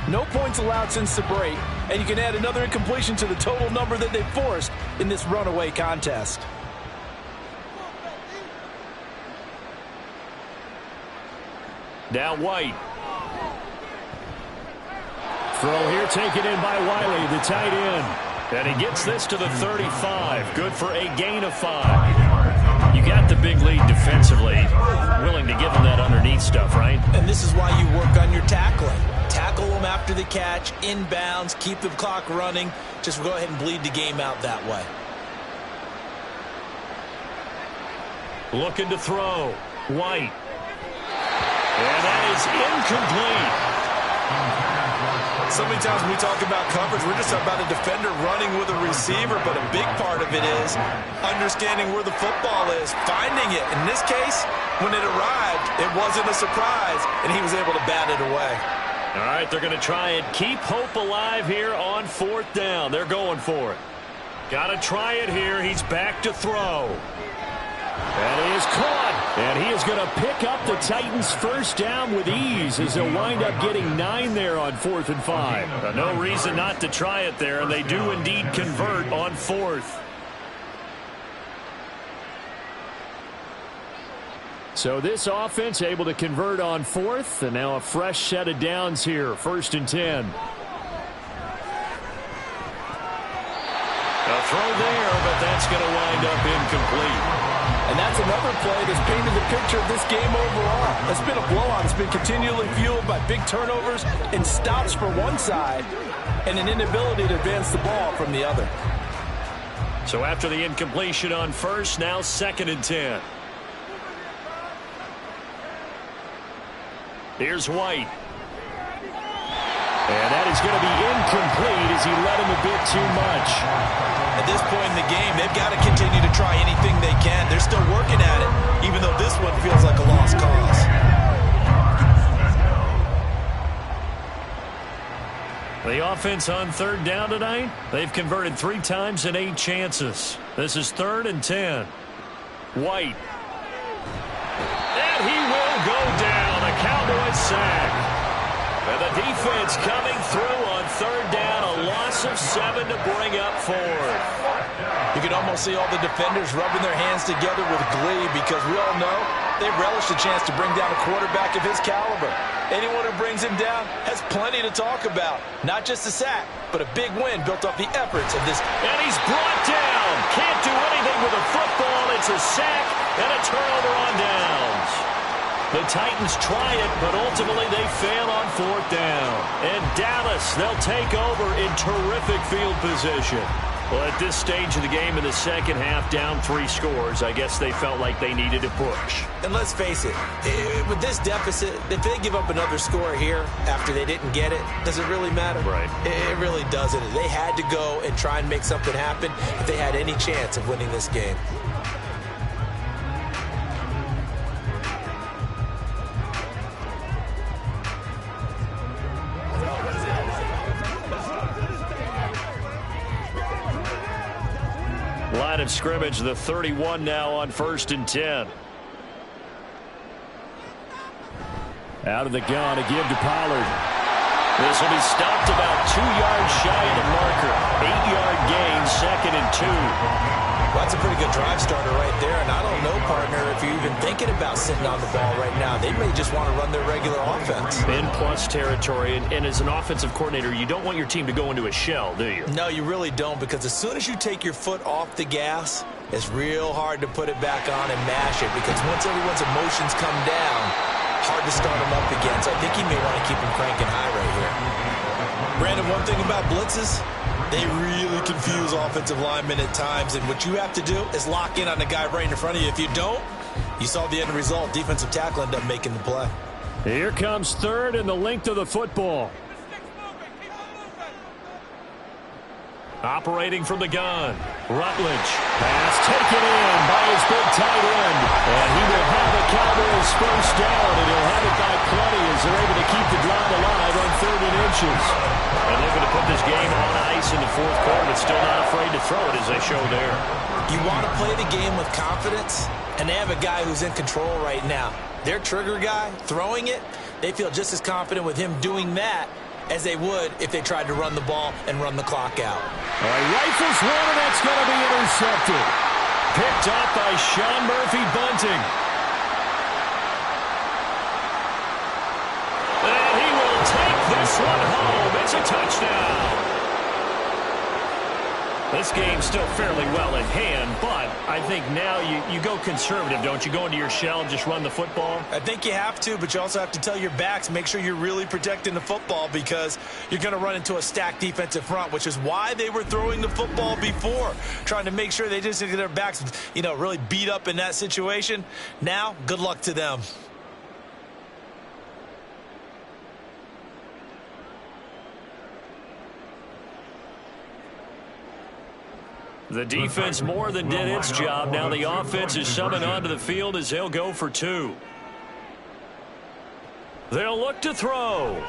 No points allowed since the break, and you can add another incompletion to the total number that they forced in this runaway contest. Now White. Throw here taken in by Wiley, the tight end. And he gets this to the 35. Good for a gain of 5. You got the big lead defensively. Willing to give them that underneath stuff, right? And this is why you work on your tackling. Tackle them after the catch, inbounds, keep the clock running. Just go ahead and bleed the game out that way. Looking to throw. White. And that is incomplete. So many times when we talk about coverage, we're just talking about a defender running with a receiver, but a big part of it is understanding where the football is, finding it. In this case, when it arrived, it wasn't a surprise, and he was able to bat it away. All right, they're going to try and keep hope alive here on 4th down. They're going for it. Got to try it here. He's back to throw. And he is caught. And he is going to pick up the Titans' first down with ease as they'll wind up getting 9 there on 4th and 5. No reason not to try it there, and they do indeed convert on 4th. So this offense able to convert on 4th, and now a fresh set of downs here, 1st and 10. A throw there, but that's going to wind up incomplete. And that's another play that's painted the picture of this game overall. It's been a blowout. It's been continually fueled by big turnovers and stops for one side and an inability to advance the ball from the other. So after the incompletion on 1st, now 2nd and 10. Here's White. And that is going to be incomplete as he led him a bit too much. At this point in the game, they've got to continue to try anything they can. They're still working at it, even though this one feels like a lost cause. The offense on 3rd down tonight, they've converted 3 times in 8 chances. This is 3rd and 10. White. And he will go down. A Cowboys sack. And the defense coming through on 3rd down, a loss of 7 to bring up 4th. You can almost see all the defenders rubbing their hands together with glee because we all know they relish the chance to bring down a quarterback of his caliber. Anyone who brings him down has plenty to talk about. Not just a sack, but a big win built off the efforts of this. And he's brought down. Can't do anything with a football. It's a sack and a turnover on downs. The Titans try it, but ultimately they fail on 4th down. And Dallas, they'll take over in terrific field position. Well, at this stage of the game in the second half, down 3 scores, I guess they felt like they needed to push. And let's face it, with this deficit, if they give up another score here after they didn't get it, does it really matter? Right. It really doesn't. They had to go and try and make something happen if they had any chance of winning this game. Line of scrimmage, the 31 now on 1st and 10. Out of the gun, a give to Pollard. This will be stopped about 2 yards shy of the marker. 8-yard gain, 2nd and 2. Well, that's a pretty good drive starter right there. And I don't know, partner, if you're even thinking about sitting on the ball right now. They may just want to run their regular offense. In plus territory. And as an offensive coordinator, you don't want your team to go into a shell, do you? No, you really don't, because as soon as you take your foot off the gas, it's real hard to put it back on and mash it, because once everyone's emotions come down, hard to start him up again. So I think he may want to keep him cranking high right here. Brandon, one thing about blitzes, they really confuse offensive linemen at times. And what you have to do is lock in on the guy right in front of you. If you don't, you saw the end result. Defensive tackle ended up making the play. Here comes third and the length of the football. Operating from the gun. Rutledge. Pass taken in by his big tight end. And he will have the Cowboys first down, and he'll have it by plenty as they're able to keep the drive alive on 3rd and inches. And looking to put this game on ice in the 4th quarter, but still not afraid to throw it as they show there. You want to play the game with confidence, and they have a guy who's in control right now. Their trigger guy, throwing it, they feel just as confident with him doing that as they would if they tried to run the ball and run the clock out. All right, rifles one, and that's going to be intercepted. Picked up by Sean Murphy-Bunting. And he will take this one home. It's a touchdown. This game's still fairly well in hand, but I think now you go conservative, don't you? Go into your shell and just run the football? I think you have to, but you also have to tell your backs, make sure you're really protecting the football because you're going to run into a stacked defensive front, which is why they were throwing the football before, trying to make sure they just get their backs, really beat up in that situation. Now, good luck to them. The defense more than did its job. Now the offense is summoned onto the field as they'll go for 2. They'll look to throw.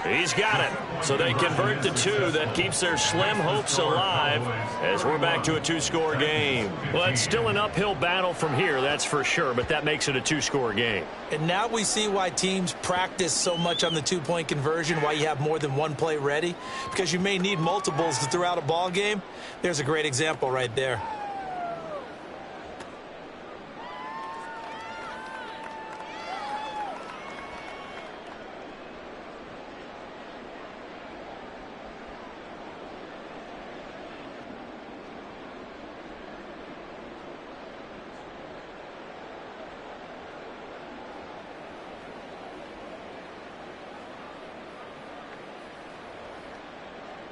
He's got it. So they convert the 2. That keeps their slim hopes alive as we're back to a 2-score game. Well, it's still an uphill battle from here, that's for sure, but that makes it a 2-score game. And now we see why teams practice so much on the 2-point conversion, why you have more than one play ready, because you may need multiples to throw out a ball game. There's a great example right there.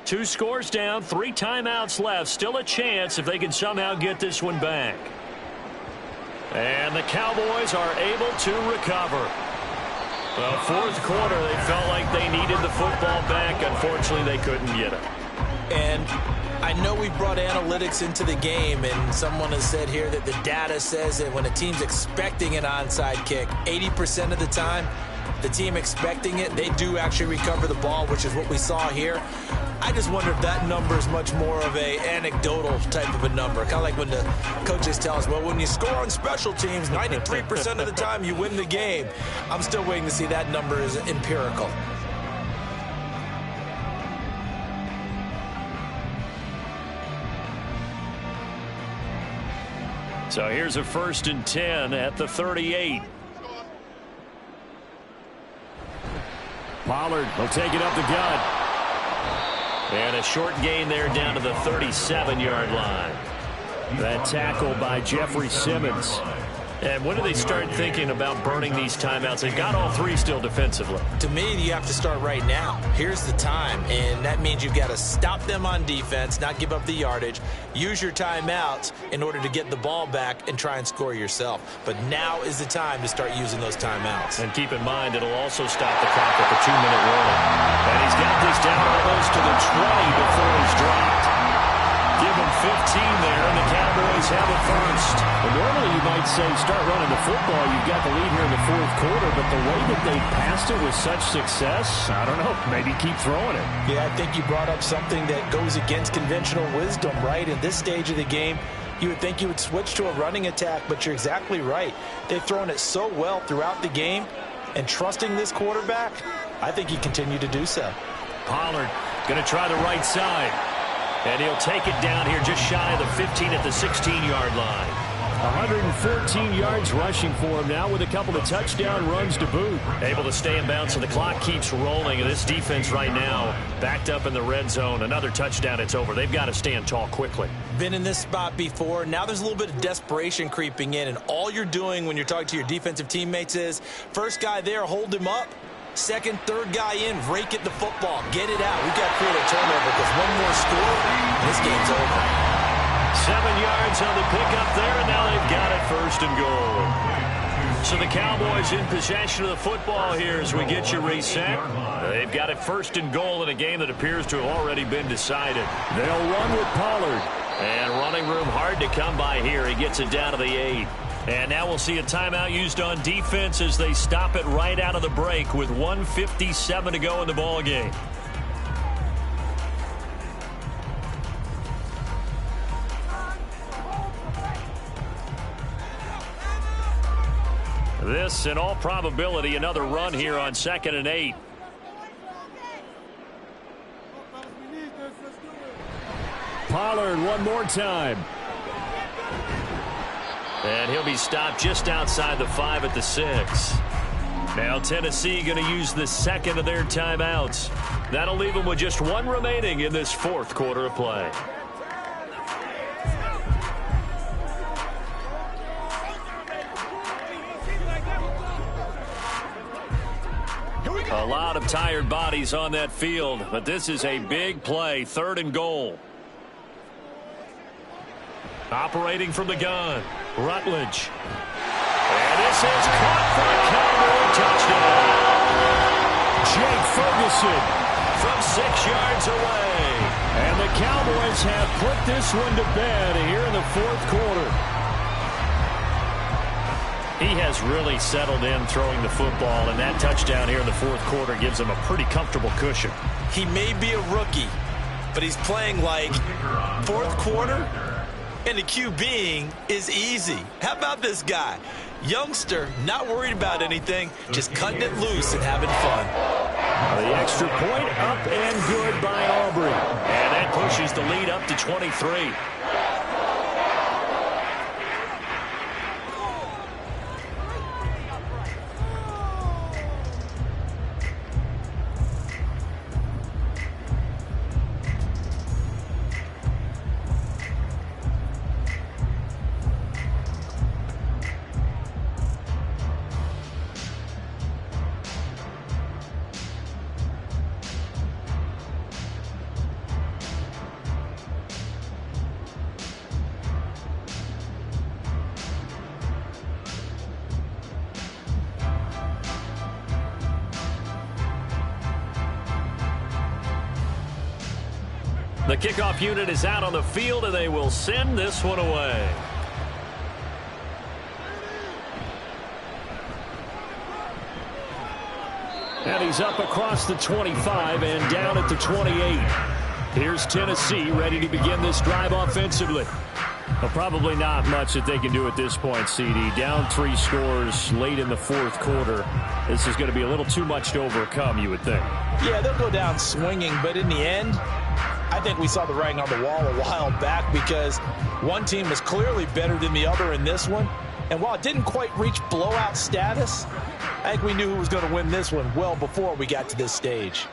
Two scores down, 3 timeouts left. Still a chance if they can somehow get this one back. And the Cowboys are able to recover. Well, 4th quarter, they felt like they needed the football back. Unfortunately, they couldn't get it. And I know we brought analytics into the game, and someone has said here that the data says that when a team's expecting an onside kick, 80% of the time, the team expecting it, they do actually recover the ball, which is what we saw here. I just wonder if that number is much more of a anecdotal type of a number. Kind of like when the coaches tell us, well, when you score on special teams, 93% of the time you win the game. I'm still waiting to see that number is empirical. So here's a 1st and 10 at the 38. Pollard will take it up the gut. And a short gain there down to the 37-yard line. That tackle by Jeffrey Simmons. And when do they start thinking about burning these timeouts? They've got all 3 still defensively. To me, you have to start right now. Here's the time, and that means you've got to stop them on defense, not give up the yardage, use your timeouts in order to get the ball back and try and score yourself. But now is the time to start using those timeouts. And keep in mind, it'll also stop the clock at the 2-minute warning. And he's got this down almost to the 20 before he's dropped. Give him 15 there, and the Cowboys have it first. Well, normally you might say start running the football. You've got the lead here in the 4th quarter, but the way that they passed it with such success, I don't know, maybe keep throwing it. Yeah, I think you brought up something that goes against conventional wisdom, right? In this stage of the game, you would think you would switch to a running attack, but you're exactly right. They've thrown it so well throughout the game, and trusting this quarterback, I think you continue to do so. Pollard going to try the right side. And he'll take it down here just shy of the 15 at the 16-yard line. 114 yards rushing for him now with a couple of touchdown runs to boot. Able to stay in bounds, so the clock keeps rolling. And this defense right now backed up in the red zone. Another touchdown, it's over. They've got to stand tall quickly. been in this spot before. Now there's a little bit of desperation creeping in, and all you're doing when you're talking to your defensive teammates is, first guy there, hold him up. Second, third guy in, rake at the football. Get it out. We've got to create a turnover because one more score, and this game's over. 7 yards on the pickup there, and now they've got it first and goal. So the Cowboys in possession of the football here as we get you reset. They've got it first and goal in a game that appears to have already been decided. They'll run with Pollard. And running room hard to come by here. He gets it down to the 8. And now we'll see a timeout used on defense as they stop it right out of the break with 1:57 to go in the ball game. This, in all probability, another run here on 2nd and 8. Pollard one more time. And he'll be stopped just outside the 5 at the 6. Now Tennessee going to use the second of their timeouts. That'll leave them with just one remaining in this 4th quarter of play. A lot of tired bodies on that field, but this is a big play, 3rd and goal. Operating from the gun, Rutledge. And this is caught for a Cowboy touchdown. Jake Ferguson from 6 yards away. And the Cowboys have put this one to bed here in the 4th quarter. He has really settled in throwing the football, and that touchdown here in the 4th quarter gives him a pretty comfortable cushion. He may be a rookie, but he's playing like 4th quarter, and the QBing is easy. How about this guy? Youngster, not worried about anything, just cutting it loose and having fun. The extra point up and good by Aubrey. And that pushes the lead up to 23. The kickoff unit is out on the field, and they will send this one away. And he's up across the 25 and down at the 28. Here's Tennessee ready to begin this drive offensively. Well, probably not much that they can do at this point, CD. Down 3 scores late in the 4th quarter. This is going to be a little too much to overcome, you would think. Yeah, they'll go down swinging, but in the end, I think we saw the writing on the wall a while back because one team was clearly better than the other in this one. And while it didn't quite reach blowout status, I think we knew who was going to win this one well before we got to this stage.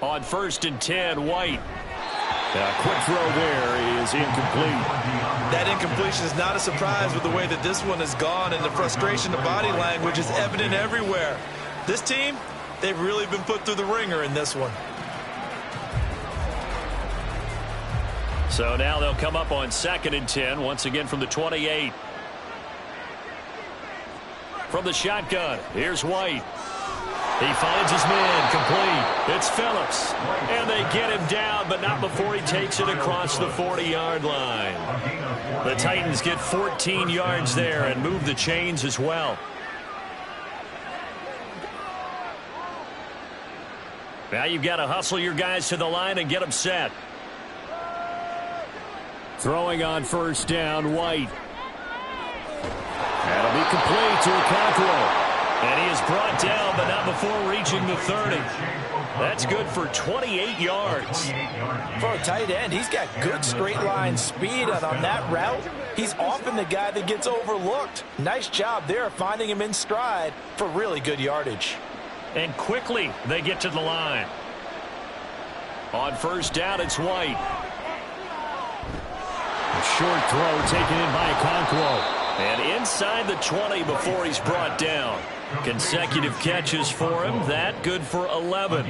On 1st and 10, White. A quick throw there is incomplete. That incompletion is not a surprise with the way that this one has gone, and the frustration, the body language is evident everywhere. This team, they've really been put through the ringer in this one. So now they'll come up on 2nd and 10, once again from the 28. From the shotgun, here's White. He finds his man, complete. It's Phillips. And they get him down, but not before he takes it across the 40-yard line. The Titans get 14 yards there and move the chains as well. Now you've got to hustle your guys to the line and get them set. Throwing on 1st down, White. That'll be complete to Wk3. And he is brought down, but not before reaching the 30. That's good for 28 yards. For a tight end, he's got good straight line speed, and on that route, he's often the guy that gets overlooked. Nice job there finding him in stride for really good yardage. And quickly they get to the line. On 1st down, it's White. short throw taken in by Okonkwo. And inside the 20 before he's brought down. Consecutive catches for him. That good for 11.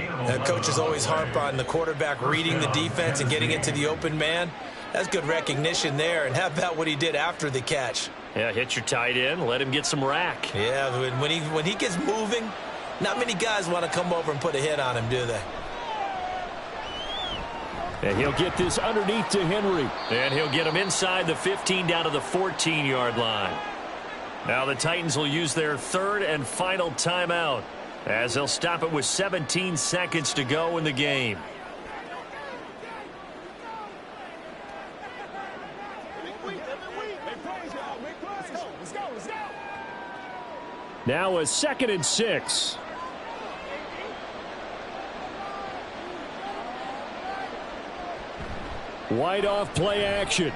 Coaches always harp on the quarterback reading the defense and getting it to the open man. That's good recognition there. And how about what he did after the catch? Yeah, hit your tight end. Let him get some rack. Yeah, when he gets moving, not many guys want to come over and put a hit on him, do they? And he'll get this underneath to Henry. And he'll get him inside the 15 down to the 14-yard line. Now the Titans will use their third and final timeout as they'll stop it with 17 seconds to go in the game. Now a 2nd and 6. Wide off play action.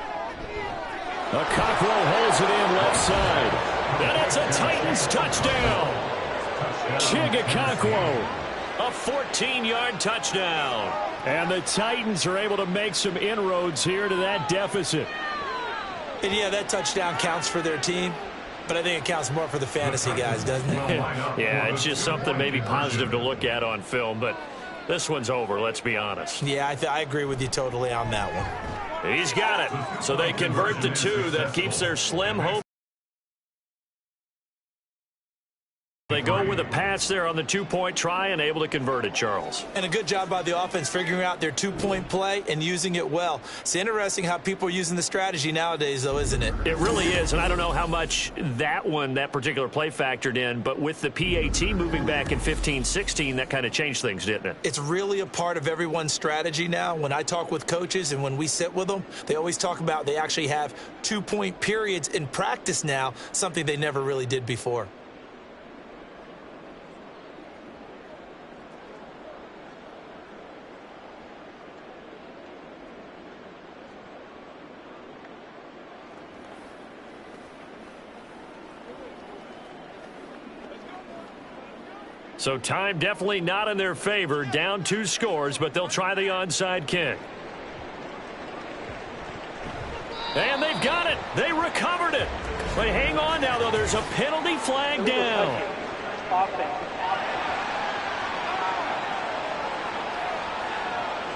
Okonkwo holds it in left side. And it's a Titans touchdown. Chig Okonkwo. A 14-yard touchdown. And the Titans are able to make some inroads here to that deficit. And yeah, that touchdown counts for their team, but I think it counts more for the fantasy guys, doesn't it? Yeah, it's just something maybe positive to look at on film, but this one's over, let's be honest. Yeah, I agree with you totally on that one. He's got it. So they convert the 2. That keeps their slim hope. They go with a pass there on the 2-point try and able to convert it, Charles. And a good job by the offense figuring out their 2-point play and using it well. It's interesting how people are using the strategy nowadays, though, isn't it? It really is, and I don't know how much that particular play factored in, but with the PAT moving back in 15-16, that kind of changed things, didn't it? It's really a part of everyone's strategy now. When I talk with coaches and when we sit with them, they always talk about they actually have 2-point periods in practice now, something they never really did before. So time definitely not in their favor. Down 2 scores, but they'll try the onside kick. And they've got it. They recovered it. But hang on now, though. There's a penalty flag down.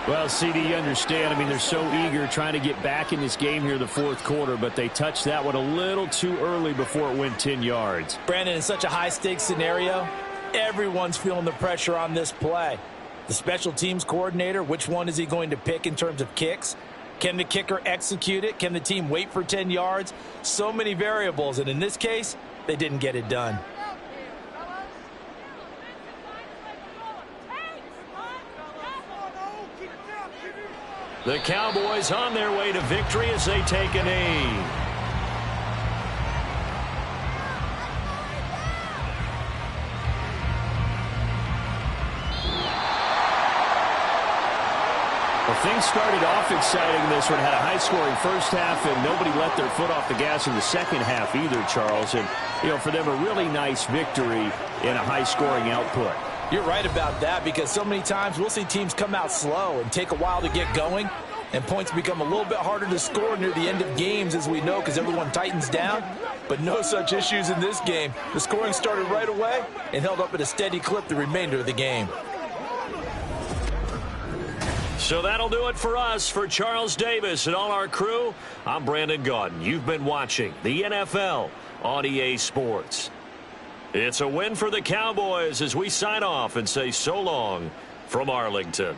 Well, CD, you understand. I mean, they're so eager trying to get back in this game here in the 4th quarter, but they touched that one a little too early before it went 10 yards. Brandon, in such a high-stakes scenario, everyone's feeling the pressure on this play. The special teams coordinator, which one is he going to pick in terms of kicks? Can the kicker execute it? Can the team wait for 10 yards? So many variables, and in this case, they didn't get it done. The Cowboys on their way to victory as they take a knee. Well, things started off exciting. This one had a high-scoring first half, and nobody let their foot off the gas in the second half either, Charles. And, you know, for them, a really nice victory in a high-scoring output. You're right about that, because so many times we'll see teams come out slow and take a while to get going, and points become a little bit harder to score near the end of games, as we know, because everyone tightens down. But no such issues in this game. The scoring started right away and held up at a steady clip the remainder of the game. So that'll do it for us. For Charles Davis and all our crew, I'm Brandon Gaudin. You've been watching the NFL on EA Sports. It's a win for the Cowboys as we sign off and say so long from Arlington.